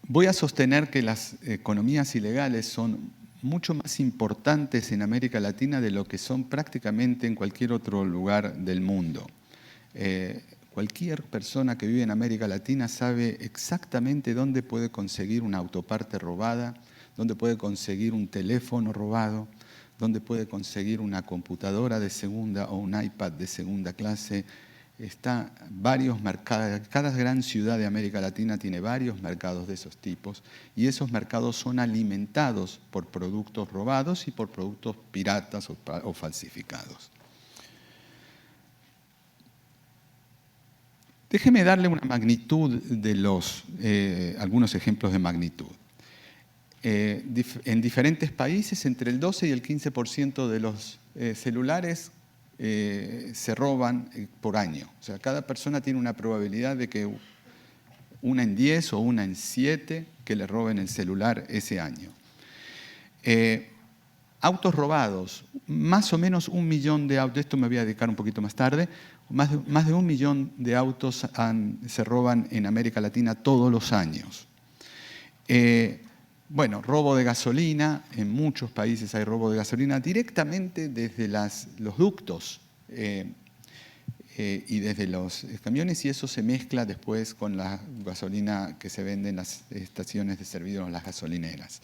Voy a sostener que las economías ilegales son mucho más importantes en América Latina de lo que son prácticamente en cualquier otro lugar del mundo. Cualquier persona que vive en América Latina sabe exactamente dónde puede conseguir una autoparte robada, dónde puede conseguir un teléfono robado, dónde puede conseguir una computadora de segunda o un iPad de segunda clase. Está varios mercados, cada gran ciudad de América Latina tiene varios mercados de esos tipos, y esos mercados son alimentados por productos robados y por productos piratas o falsificados. Déjeme darle una magnitud de algunos ejemplos de magnitud. En diferentes países, entre el 12 y el 15% de los celulares se roban por año. O sea, cada persona tiene una probabilidad de que una en 10 o una en 7 que le roben el celular ese año. Autos robados, más o menos 1 millón de autos, esto me voy a dedicar un poquito más tarde, más de 1 millón de autos se roban en América Latina todos los años. Bueno, robo de gasolina, en muchos países hay robo de gasolina directamente desde los ductos y desde los camiones, y eso se mezcla después con la gasolina que se vende en las estaciones de servicio en las gasolineras.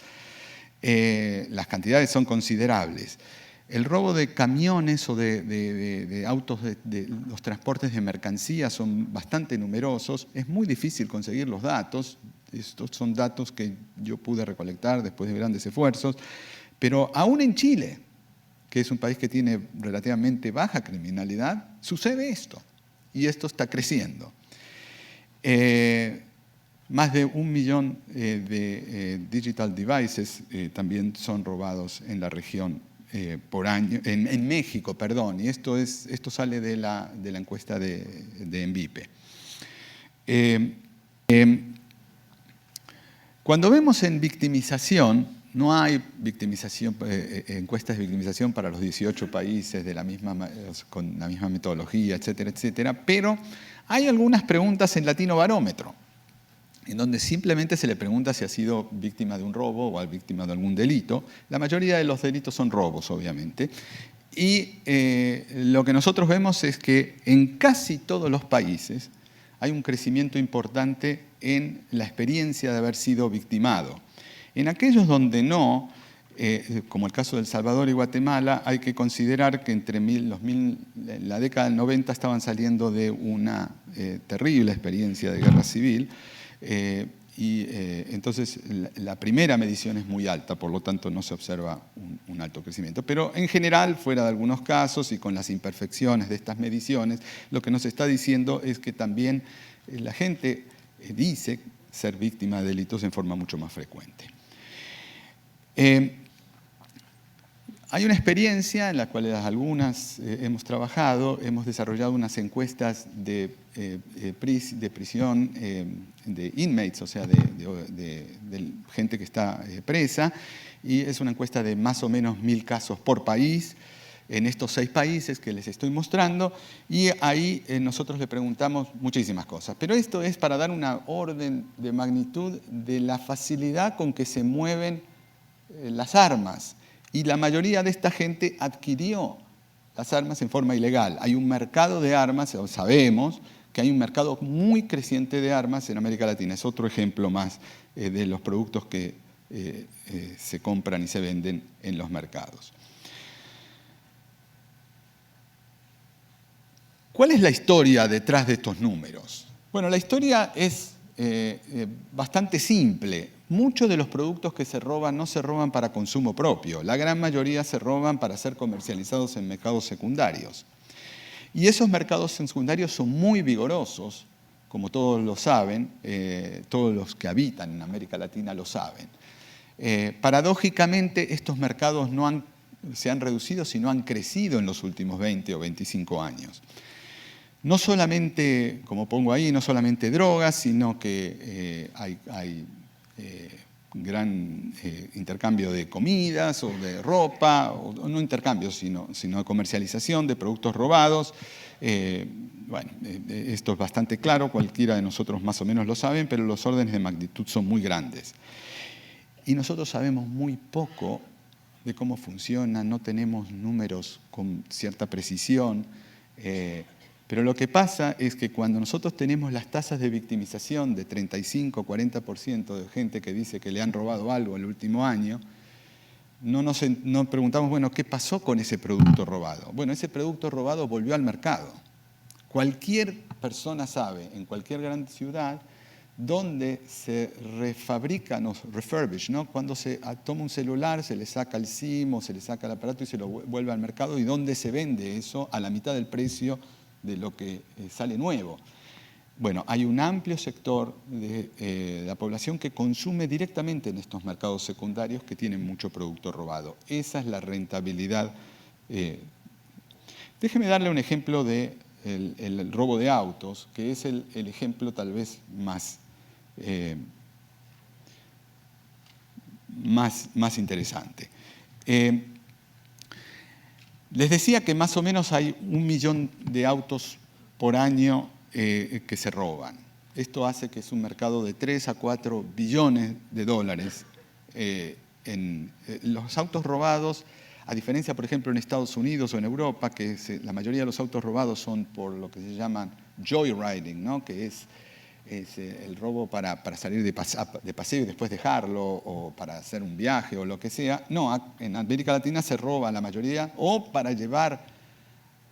Las cantidades son considerables. El robo de camiones o de autos, los transportes de mercancías son bastante numerosos. Es muy difícil conseguir los datos. Estos son datos que yo pude recolectar después de grandes esfuerzos. Pero aún en Chile, que es un país que tiene relativamente baja criminalidad, sucede esto. Y esto está creciendo. Más de 1 millón de digital devices también son robados en la región por año, en México, perdón, y esto sale de la encuesta de ENVIPE. Cuando vemos en victimización, no hay encuestas de victimización para los 18 países con la misma metodología, etcétera, etcétera, pero hay algunas preguntas en Latino Barómetro. en donde simplemente se le pregunta si ha sido víctima de un robo o víctima de algún delito. La mayoría de los delitos son robos, obviamente. Y lo que nosotros vemos es que en casi todos los países hay un crecimiento importante en la experiencia de haber sido victimado. En aquellos donde no, como el caso de El Salvador y Guatemala, hay que considerar que entre la década del 90 estaban saliendo de una terrible experiencia de guerra civil, entonces la primera medición es muy alta, por lo tanto no se observa un alto crecimiento. Pero en general, fuera de algunos casos y con las imperfecciones de estas mediciones, lo que nos está diciendo es que también la gente dice ser víctima de delitos en forma mucho más frecuente. Hay una experiencia en la cual algunas hemos trabajado, hemos desarrollado unas encuestas de prisión, de inmates, o sea, de gente que está presa, y es una encuesta de más o menos 1000 casos por país, en estos 6 países que les estoy mostrando, y ahí nosotros le preguntamos muchísimas cosas. Pero esto es para dar una orden de magnitud de la facilidad con que se mueven las armas. Y la mayoría de esta gente adquirió las armas en forma ilegal. Hay un mercado de armas, sabemos que hay un mercado muy creciente de armas en América Latina. Es otro ejemplo más de los productos que se compran y se venden en los mercados. ¿Cuál es la historia detrás de estos números? Bueno, la historia es bastante simple. Muchos de los productos que se roban no se roban para consumo propio. La gran mayoría se roban para ser comercializados en mercados secundarios. Y esos mercados secundarios son muy vigorosos, como todos lo saben, todos los que habitan en América Latina lo saben. Paradójicamente, estos mercados no se han reducido, sino han crecido en los últimos 20 o 25 años. No solamente, como pongo ahí, no solamente drogas, sino que hay gran intercambio de comidas o de ropa, o no intercambio, sino comercialización de productos robados. Bueno, esto es bastante claro, cualquiera de nosotros más o menos lo saben, pero los órdenes de magnitud son muy grandes. Y nosotros sabemos muy poco de cómo funciona, no tenemos números con cierta precisión. Pero lo que pasa es que cuando nosotros tenemos las tasas de victimización de 35-40% de gente que dice que le han robado algo el último año, no preguntamos, bueno, ¿qué pasó con ese producto robado? Bueno, ese producto robado volvió al mercado. Cualquier persona sabe, en cualquier gran ciudad, dónde se refabrican o refurbish, ¿no? Cuando se toma un celular, se le saca el SIM o se le saca el aparato y se lo vuelve al mercado, y dónde se vende eso a la mitad del precio de lo que sale nuevo. Bueno, hay un amplio sector de la población que consume directamente en estos mercados secundarios que tienen mucho producto robado. Esa es la rentabilidad. Déjeme darle un ejemplo del robo de autos, que es el ejemplo tal vez más interesante. Les decía que más o menos hay 1 millón de autos por año que se roban. Esto hace que es un mercado de 3 a 4 billones de dólares. Los autos robados, a diferencia, por ejemplo, en Estados Unidos o en Europa, que la mayoría de los autos robados son por lo que se llaman joyriding, ¿no? Que es el robo para salir de paseo y después dejarlo, o para hacer un viaje o lo que sea. No, en América Latina se roba la mayoría, o para llevar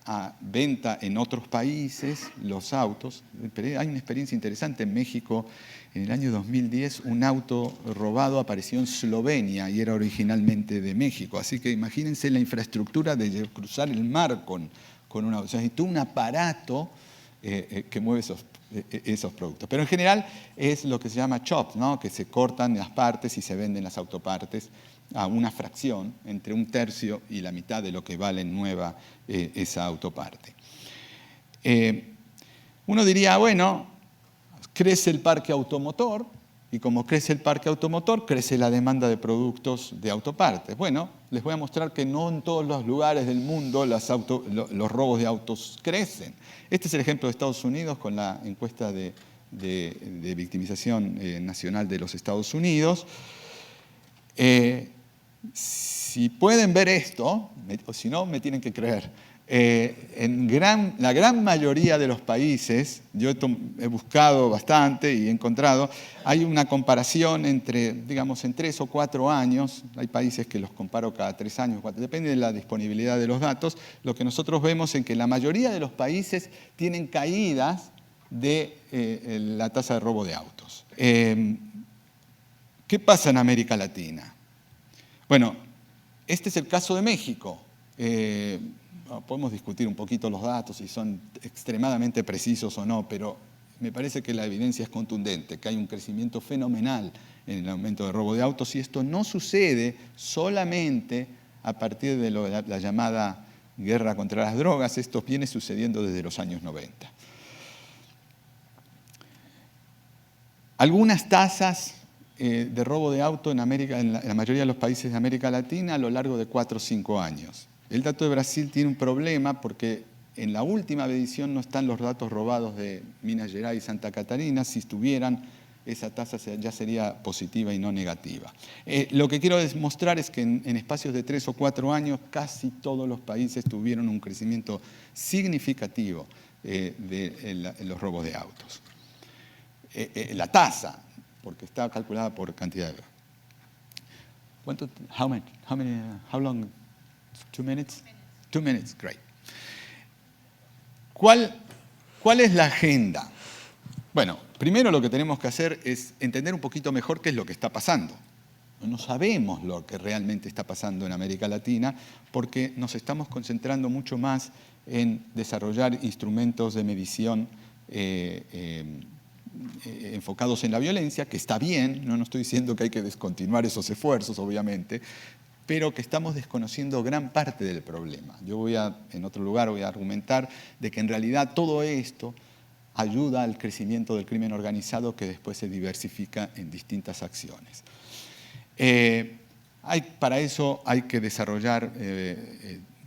a venta en otros países los autos. Pero hay una experiencia interesante en México. En el año 2010 un auto robado apareció en Eslovenia y era originalmente de México. Así que imagínense la infraestructura de cruzar el mar con un auto. O sea, hay todo un aparato que mueve esos productos. Pero en general es lo que se llama chop, ¿no? Que se cortan las partes y se venden las autopartes a una fracción, entre 1/3 y la mitad de lo que vale nueva esa autoparte. Uno diría, bueno, crece el parque automotor, y como crece el parque automotor, crece la demanda de productos de autopartes. Bueno, les voy a mostrar que no en todos los lugares del mundo los robos de autos crecen. Este es el ejemplo de Estados Unidos con la encuesta de de victimización nacional de los Estados Unidos. Si pueden ver esto, o si no, me tienen que creer, la gran mayoría de los países, yo he buscado bastante y he encontrado, hay una comparación entre, digamos, en 3 o 4 años, hay países que los comparo cada 3 años, depende de la disponibilidad de los datos, lo que nosotros vemos es que la mayoría de los países tienen caídas de la tasa de robo de autos. ¿Qué pasa en América Latina? Bueno, este es el caso de México. Podemos discutir un poquito los datos, si son extremadamente precisos o no, pero me parece que la evidencia es contundente, que hay un crecimiento fenomenal en el aumento de robo de autos, y esto no sucede solamente a partir de la llamada guerra contra las drogas, esto viene sucediendo desde los años 90. Algunas tasas de robo de auto en la mayoría de los países de América Latina a lo largo de 4 o 5 años. El dato de Brasil tiene un problema porque en la última medición no están los datos robados de Minas Gerais y Santa Catarina. Si estuvieran, esa tasa ya sería positiva y no negativa. Lo que quiero demostrar es que en espacios de 3 o 4 años casi todos los países tuvieron un crecimiento significativo de los robos de autos. La tasa, porque está calculada por cantidad de... How long? 2 minutes? 2 minutes, great. ¿Cuál es la agenda? Bueno, primero lo que tenemos que hacer es entender un poquito mejor qué es lo que está pasando. No sabemos lo que realmente está pasando en América Latina porque nos estamos concentrando mucho más en desarrollar instrumentos de medición enfocados en la violencia, que está bien, no estoy diciendo que hay que descontinuar esos esfuerzos, obviamente, pero que estamos desconociendo gran parte del problema. En otro lugar voy a argumentar de que en realidad todo esto ayuda al crecimiento del crimen organizado que después se diversifica en distintas acciones. Para eso hay que desarrollar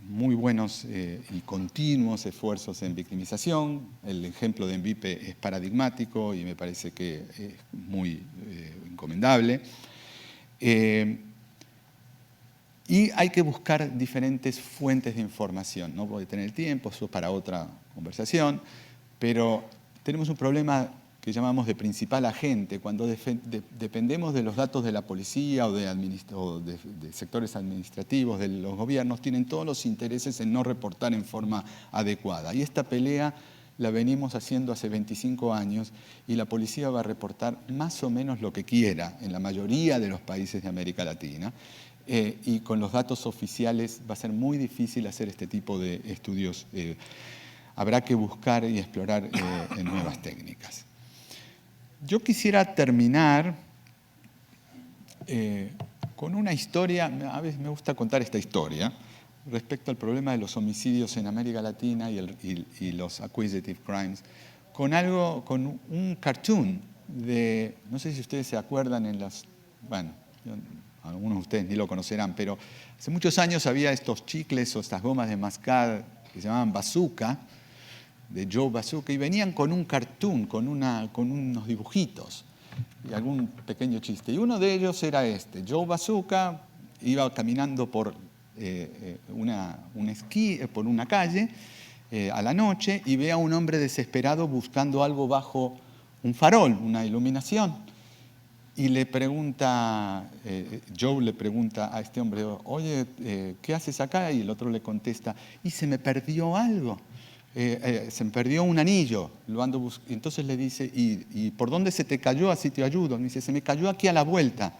muy buenos y continuos esfuerzos en victimización. El ejemplo de ENVIPE es paradigmático y me parece que es muy encomendable. Y hay que buscar diferentes fuentes de información. No voy a tener tiempo, eso es para otra conversación, pero tenemos un problema que llamamos de principal agente, cuando dependemos de los datos de la policía o de sectores administrativos de los gobiernos, tienen todos los intereses en no reportar en forma adecuada. Y esta pelea la venimos haciendo hace 25 años y la policía va a reportar más o menos lo que quiera en la mayoría de los países de América Latina. Y con los datos oficiales va a ser muy difícil hacer este tipo de estudios. Habrá que buscar y explorar en nuevas técnicas. Yo quisiera terminar con una historia, a veces me gusta contar esta historia, respecto al problema de los homicidios en América Latina y los acquisitive crimes, con un cartoon de, no sé si ustedes se acuerdan algunos de ustedes ni lo conocerán, pero hace muchos años había estos chicles o estas gomas de mascar que se llamaban Bazooka, de Joe Bazooka, y venían con un cartoon, con unos dibujitos y algún pequeño chiste. Y uno de ellos era este. Joe Bazooka iba caminando por por una calle a la noche y ve a un hombre desesperado buscando algo bajo un farol, una iluminación. Y le pregunta, Joe le pregunta a este hombre, oye, ¿qué haces acá? Y el otro le contesta, y se me perdió algo, se me perdió un anillo, lo ando buscando. Entonces le dice, ¿y por dónde se te cayó? Así te ayudo. Me dice, se me cayó aquí a la vuelta.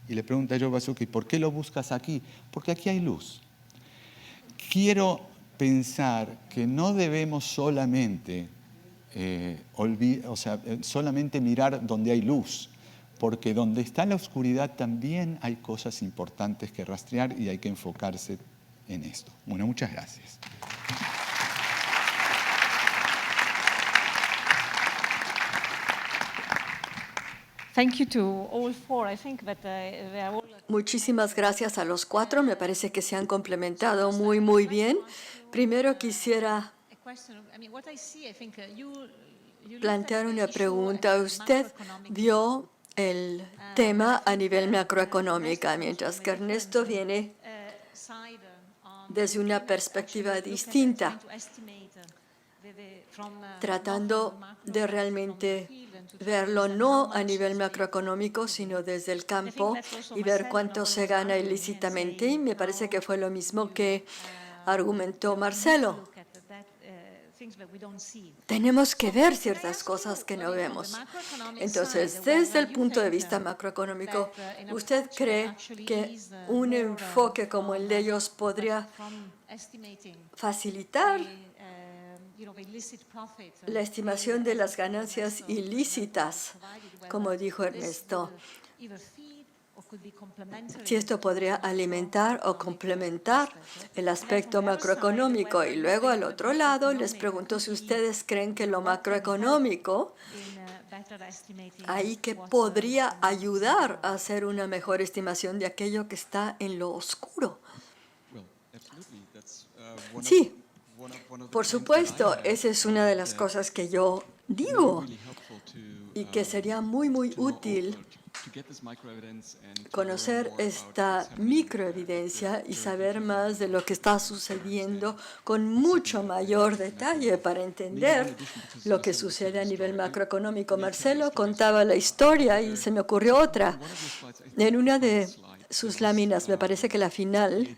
Y le pregunta a Joe Bazooka, ¿y por qué lo buscas aquí? Porque aquí hay luz. Quiero pensar que no debemos solamente mirar donde hay luz, porque donde está la oscuridad también hay cosas importantes que rastrear y hay que enfocarse en esto. Bueno, muchas gracias. Muchísimas gracias a los 4. Me parece que se han complementado muy bien. Primero quisiera plantear una pregunta. Usted vio el tema a nivel macroeconómico, mientras que Ernesto viene desde una perspectiva distinta, tratando de realmente verlo no a nivel macroeconómico, sino desde el campo y ver cuánto se gana ilícitamente. Y me parece que fue lo mismo que argumentó Marcelo. Tenemos que ver ciertas cosas que no vemos. Entonces, desde el punto de vista macroeconómico, ¿usted cree que un enfoque como el de ellos podría facilitar la estimación de las ganancias ilícitas, como dijo Ernesto? Si esto podría alimentar o complementar el aspecto macroeconómico. Y luego, al otro lado, les pregunto si ustedes creen que lo macroeconómico ahí que podría ayudar a hacer una mejor estimación de aquello que está en lo oscuro. Sí, por supuesto, esa es una de las cosas que yo digo y que sería muy, muy útil conocer esta microevidencia y saber más de lo que está sucediendo con mucho mayor detalle para entender lo que sucede a nivel macroeconómico. Marcelo contaba la historia y se me ocurrió otra. En una de sus láminas, me parece que la final,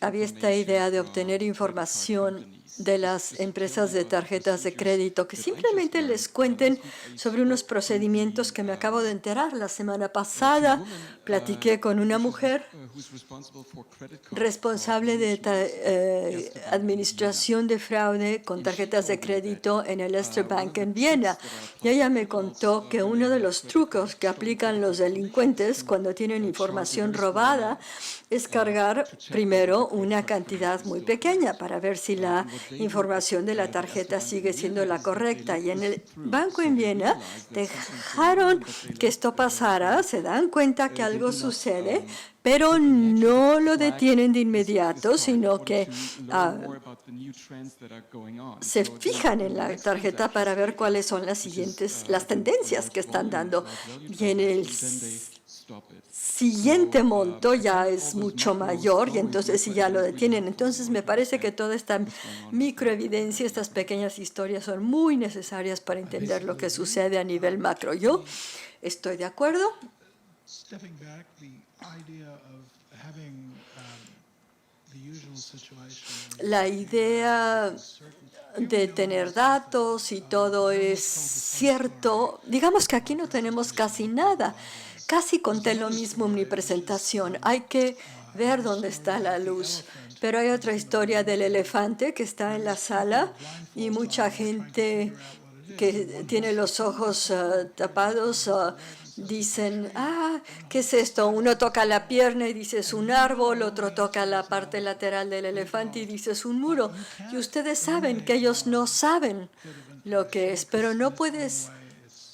había esta idea de obtener información de las empresas de tarjetas de crédito, que simplemente les cuenten sobre unos procedimientos que me acabo de enterar. La semana pasada platiqué con una mujer responsable de administración de fraude con tarjetas de crédito en el Erste Bank en Viena. Y ella me contó que uno de los trucos que aplican los delincuentes cuando tienen información robada es cargar primero una cantidad muy pequeña para ver si la información de la tarjeta sigue siendo la correcta. Y en el banco en Viena dejaron que esto pasara, se dan cuenta que algo sucede, pero no lo detienen de inmediato, sino que se fijan en la tarjeta para ver cuáles son las tendencias que están dando. Y en el siguiente monto ya es mucho mayor y entonces sí ya lo detienen. Entonces me parece que toda esta microevidencia, estas pequeñas historias son muy necesarias para entender lo que sucede a nivel macro. Yo estoy de acuerdo. La idea de tener datos y todo es cierto. Digamos que aquí no tenemos casi nada. Casi conté lo mismo en mi presentación. Hay que ver dónde está la luz. Pero hay otra historia del elefante que está en la sala y mucha gente que tiene los ojos tapados dicen, ¿qué es esto? Uno toca la pierna y dice es un árbol, otro toca la parte lateral del elefante y dice es un muro. Y ustedes saben que ellos no saben lo que es, pero no puedes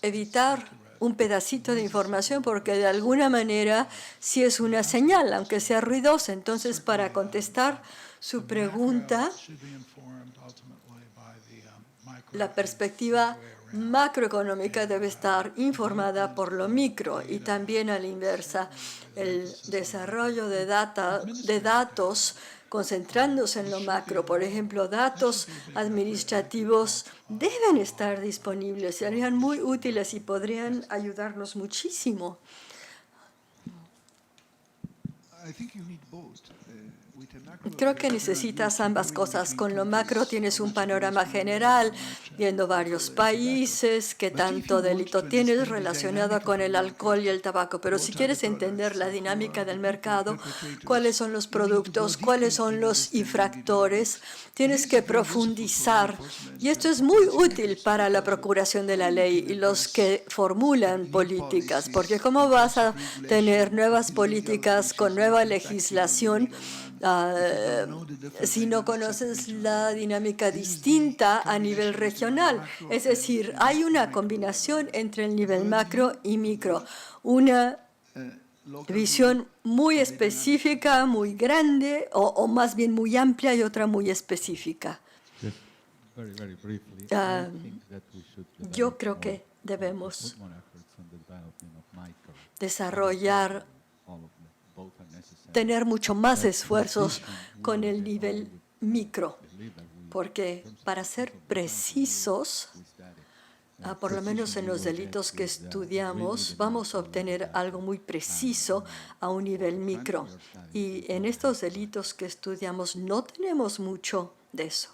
evitar un pedacito de información porque de alguna manera sí es una señal, aunque sea ruidosa. Entonces, para contestar su pregunta, la perspectiva macroeconómica debe estar informada por lo micro y también a la inversa. El desarrollo de datos concentrándose en lo macro, por ejemplo, datos administrativos deben estar disponibles, serían muy útiles y podrían ayudarnos muchísimo. Creo que necesitas ambas cosas. Con lo macro tienes un panorama general, viendo varios países, qué tanto delito tienes relacionado con el alcohol y el tabaco. Pero si quieres entender la dinámica del mercado, cuáles son los productos, cuáles son los infractores, tienes que profundizar. Y esto es muy útil para la procuración de la ley y los que formulan políticas, porque ¿cómo vas a tener nuevas políticas con nueva legislación si no conoces la dinámica distinta a nivel regional? Es decir, hay una combinación entre el nivel macro y micro, una visión muy específica, muy grande, o más bien muy amplia y otra muy específica. Ah, yo creo que debemos desarrollar, tener mucho más esfuerzos con el nivel micro, porque para ser precisos, por lo menos en los delitos que estudiamos, vamos a obtener algo muy preciso a un nivel micro. Y en estos delitos que estudiamos no tenemos mucho de eso.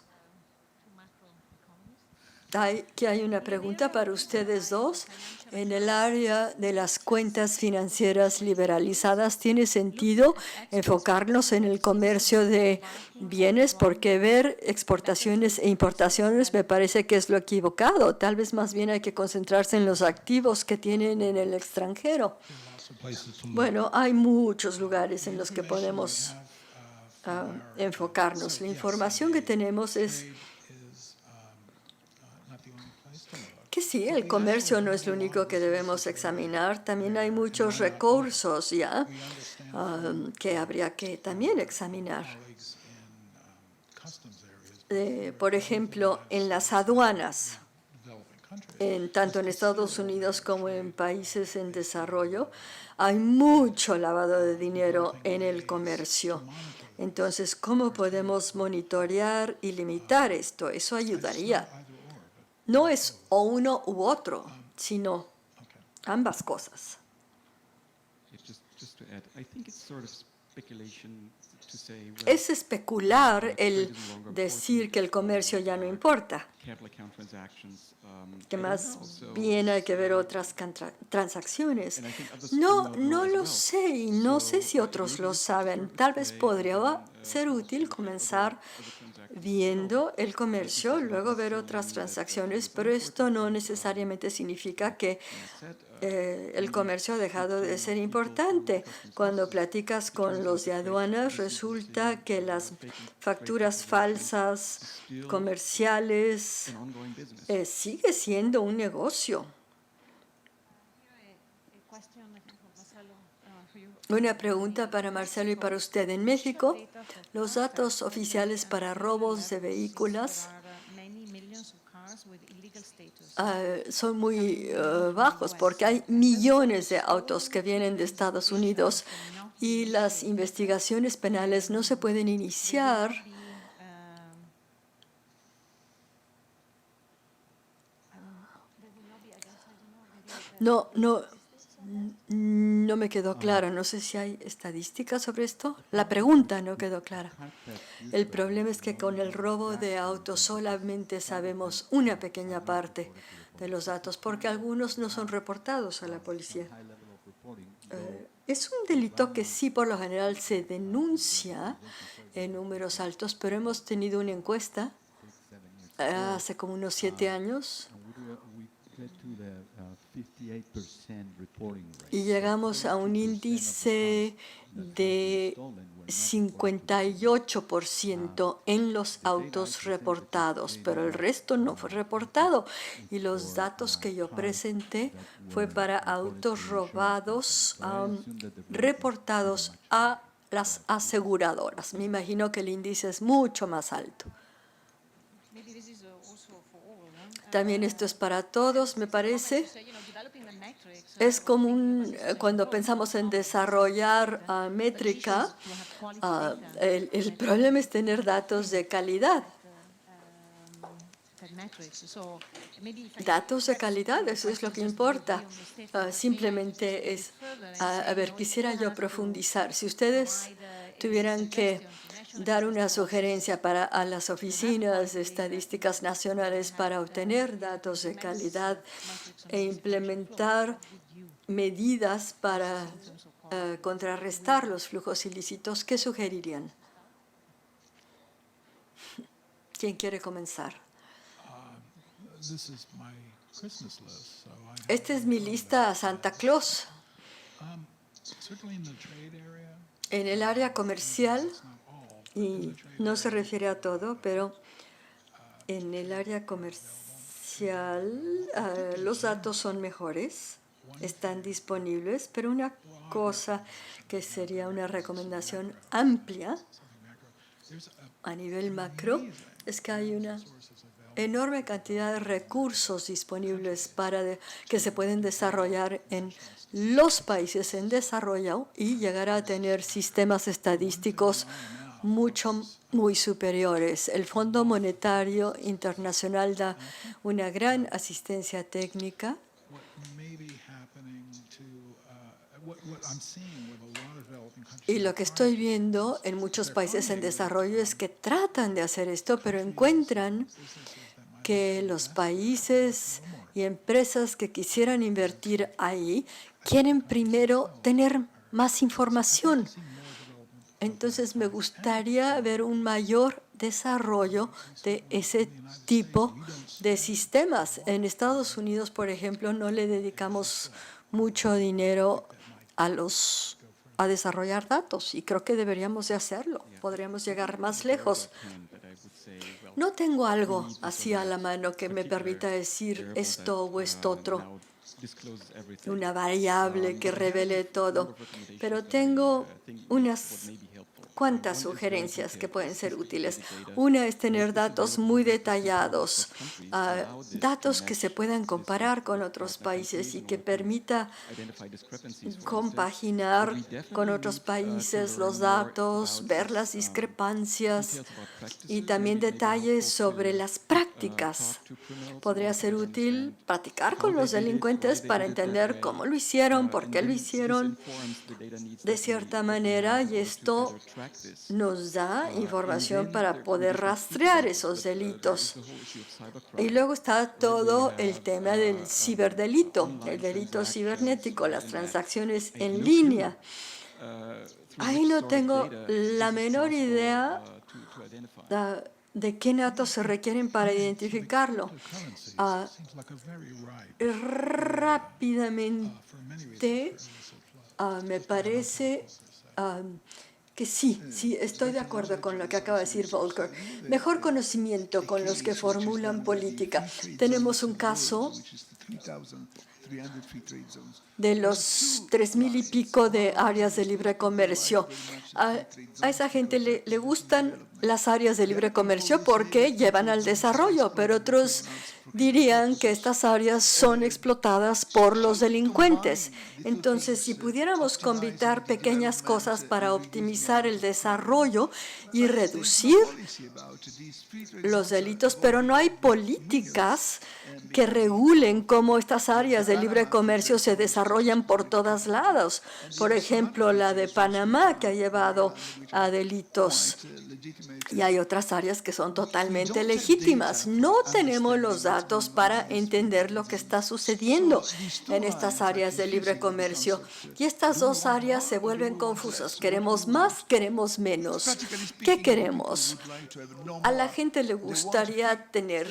Aquí hay una pregunta para ustedes dos. En el área de las cuentas financieras liberalizadas, ¿tiene sentido enfocarnos en el comercio de bienes? Porque ver exportaciones e importaciones me parece que es lo equivocado. Tal vez más bien hay que concentrarse en los activos que tienen en el extranjero. Bueno, hay muchos lugares en los que podemos enfocarnos. La información que tenemos es que sí, el comercio no es lo único que debemos examinar. También hay muchos recursos ya que habría que también examinar. Por ejemplo, en las aduanas, tanto en Estados Unidos como en países en desarrollo, hay mucho lavado de dinero en el comercio. Entonces, ¿cómo podemos monitorear y limitar esto? Eso ayudaría. No es o uno u otro, sino ambas cosas. Es especular el decir que el comercio ya no importa, que más bien hay que ver otras transacciones. No lo sé y no sé si otros lo saben. Tal vez podría ser útil comenzar viendo el comercio, luego ver otras transacciones, pero esto no necesariamente significa que el comercio ha dejado de ser importante. Cuando platicas con los de aduanas, resulta que las facturas falsas comerciales sigue siendo un negocio. Una pregunta para Marcelo y para usted. En México, los datos oficiales para robos de vehículos son muy bajos porque hay millones de autos que vienen de Estados Unidos y las investigaciones penales no se pueden iniciar No me quedó claro. No sé si hay estadísticas sobre esto. La pregunta no quedó clara. El problema es que con el robo de autos solamente sabemos una pequeña parte de los datos porque algunos no son reportados a la policía. Es un delito que sí por lo general se denuncia en números altos, pero hemos tenido una encuesta hace como unos 7 años y llegamos a un índice de 58% en los autos reportados, pero el resto no fue reportado. Y los datos que yo presenté fue para autos robados reportados a las aseguradoras. Me imagino que el índice es mucho más alto. También esto es para todos, me parece. Es común cuando pensamos en desarrollar métrica, el problema es tener datos de calidad. Datos de calidad, eso es lo que importa. Simplemente es, quisiera yo profundizar. Si ustedes tuvieran que dar una sugerencia a las oficinas de estadísticas nacionales para obtener datos de calidad e implementar medidas para contrarrestar los flujos ilícitos, ¿qué sugerirían? ¿Quién quiere comenzar? Esta es mi lista a Santa Claus. En el área comercial, y no se refiere a todo, pero en el área comercial los datos son mejores, están disponibles, pero una cosa que sería una recomendación amplia a nivel macro es que hay una enorme cantidad de recursos disponibles que se pueden desarrollar en los países en desarrollo y llegar a tener sistemas estadísticos muy superiores. El Fondo Monetario Internacional da una gran asistencia técnica. Y lo que estoy viendo en muchos países en desarrollo es que tratan de hacer esto, pero encuentran que los países y empresas que quisieran invertir ahí quieren primero tener más información. Entonces me gustaría ver un mayor desarrollo de ese tipo de sistemas. En Estados Unidos, por ejemplo, no le dedicamos mucho dinero a desarrollar datos y creo que deberíamos de hacerlo. Podríamos llegar más lejos. No tengo algo así a la mano que me permita decir esto o esto otro, una variable que revele todo, pero tengo unas cuantas sugerencias que pueden ser útiles. Una es tener datos muy detallados, datos que se puedan comparar con otros países y que permita compaginar con otros países los datos, ver las discrepancias y también detalles sobre las prácticas. Podría ser útil practicar con los delincuentes para entender cómo lo hicieron, por qué lo hicieron de cierta manera, y esto nos da información para poder rastrear esos delitos. Y luego está todo el tema del ciberdelito, el delito cibernético, las transacciones en línea. Ahí no tengo la menor idea de qué datos se requieren para identificarlo. Rápidamente, me parece que sí, estoy de acuerdo con lo que acaba de decir Volker. Mejor conocimiento con los que formulan política. Tenemos un caso de los 3,000 y pico de áreas de libre comercio. A esa gente le gustan las áreas de libre comercio porque llevan al desarrollo, pero otros dirían que estas áreas son explotadas por los delincuentes. Entonces, si pudiéramos combinar pequeñas cosas para optimizar el desarrollo y reducir los delitos, pero no hay políticas que regulen cómo estas áreas de libre comercio se desarrollan por todos lados. Por ejemplo, la de Panamá, que ha llevado a delitos. Y hay otras áreas que son totalmente legítimas. No tenemos los datos para entender lo que está sucediendo en estas áreas de libre comercio. Y estas dos áreas se vuelven confusas. ¿Queremos más? ¿Queremos menos? ¿Qué queremos? A la gente le gustaría tener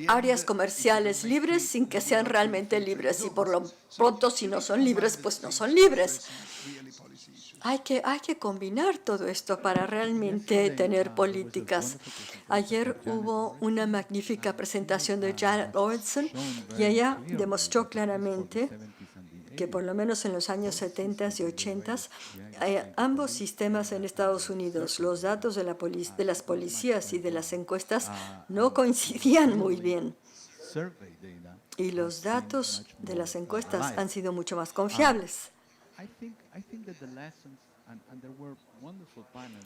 áreas comerciales libres sin que sean realmente libres. Y por lo pronto, si no son libres, pues no son libres. Hay que combinar todo esto para realmente tener políticas. Ayer hubo una magnífica presentación de Janet Lawrenson y ella demostró claramente que por lo menos en los años 70 y 80, ambos sistemas en Estados Unidos, los datos de las policías y de las encuestas, no coincidían muy bien. Y los datos de las encuestas han sido mucho más confiables.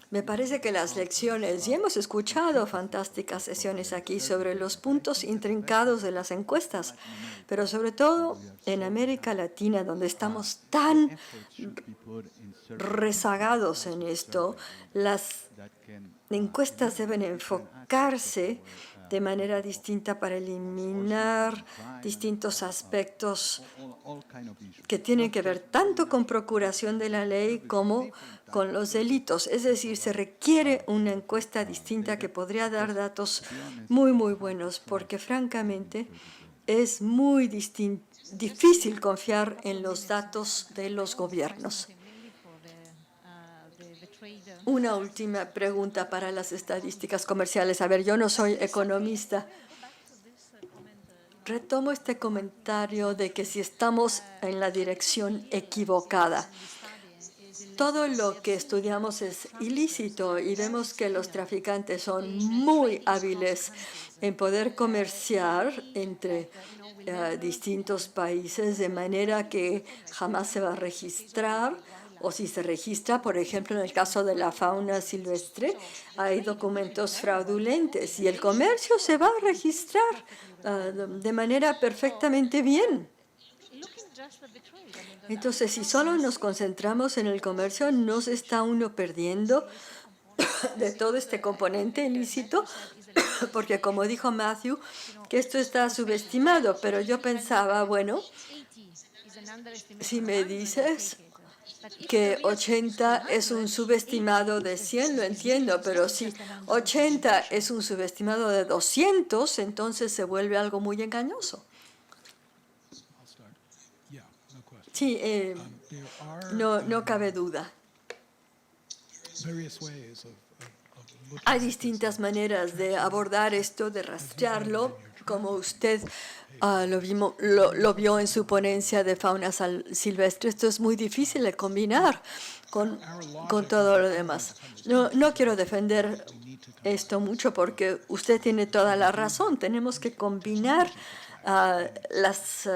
Me parece que las lecciones, y hemos escuchado fantásticas sesiones aquí sobre los puntos intrincados de las encuestas, pero sobre todo en América Latina, donde estamos tan rezagados en esto, las encuestas deben enfocarse de manera distinta para eliminar distintos aspectos que tienen que ver tanto con procuración de la ley como con los delitos. Es decir, se requiere una encuesta distinta que podría dar datos muy, muy buenos, porque francamente es muy difícil confiar en los datos de los gobiernos. Una última pregunta para las estadísticas comerciales. A ver, yo no soy economista. Retomo este comentario de que si estamos en la dirección equivocada. todo lo que estudiamos es ilícito y vemos que los traficantes son muy hábiles en poder comerciar entre distintos países de manera que jamás se va a registrar, o si se registra, por ejemplo, en el caso de la fauna silvestre, hay documentos fraudulentos y el comercio se va a registrar de manera perfectamente bien. Entonces, si solo nos concentramos en el comercio, no se está uno perdiendo de todo este componente ilícito, porque como dijo Matthew, que esto está subestimado, pero yo pensaba, bueno, si me dices que 80 es un subestimado de 100, lo entiendo, pero si 80 es un subestimado de 200, entonces se vuelve algo muy engañoso. I'll start. Yeah, no question. Sí, There are no cabe duda. various ways of looking Hay at this. distintas maneras de abordar esto, de rastrearlo, como usted lo vio en su ponencia de fauna silvestre. Esto es muy difícil de combinar con todo lo demás. No quiero defender esto mucho porque usted tiene toda la razón. Tenemos que combinar las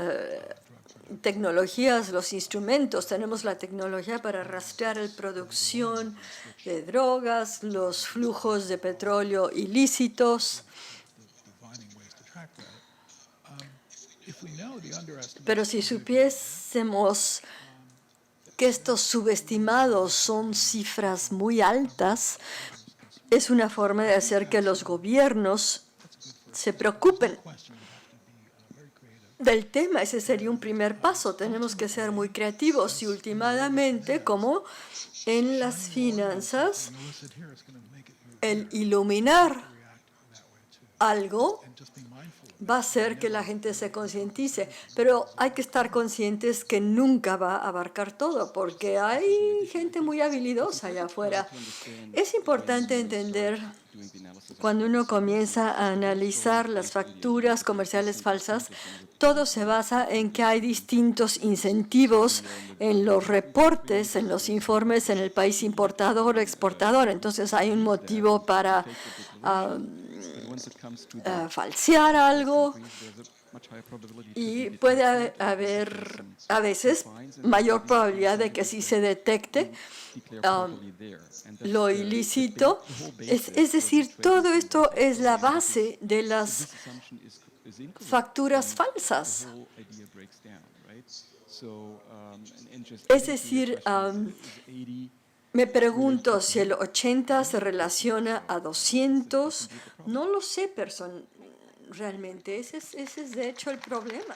tecnologías, los instrumentos. Tenemos la tecnología para rastrear la producción de drogas, los flujos de petróleo ilícitos. Defining ways to track that. If we know the underestimate, Pero si supiésemos que estos subestimados son cifras muy altas, es una forma de hacer que los gobiernos se preocupen question would have to be very creative. del tema. Ese sería un primer paso. Tenemos que ser muy creativos y últimamente, como en las finanzas, Illicit here is going to make it el iluminar react that way too. algo And just be mindful of va a hacer que la gente se concientice, pero hay que estar conscientes que nunca va a abarcar todo, porque hay gente muy habilidosa allá afuera. Es importante entender cuando uno comienza a analizar las facturas comerciales falsas, todo se basa en que hay distintos incentivos en los reportes, en los informes en el país importador o exportador. Entonces hay un motivo para falsear algo y puede haber a veces mayor probabilidad de que sí se detecte lo ilícito. Es decir, todo esto es la base de las facturas falsas. Es decir, me pregunto si el 80 se relaciona a 200. No lo sé realmente. Ese es de hecho el problema.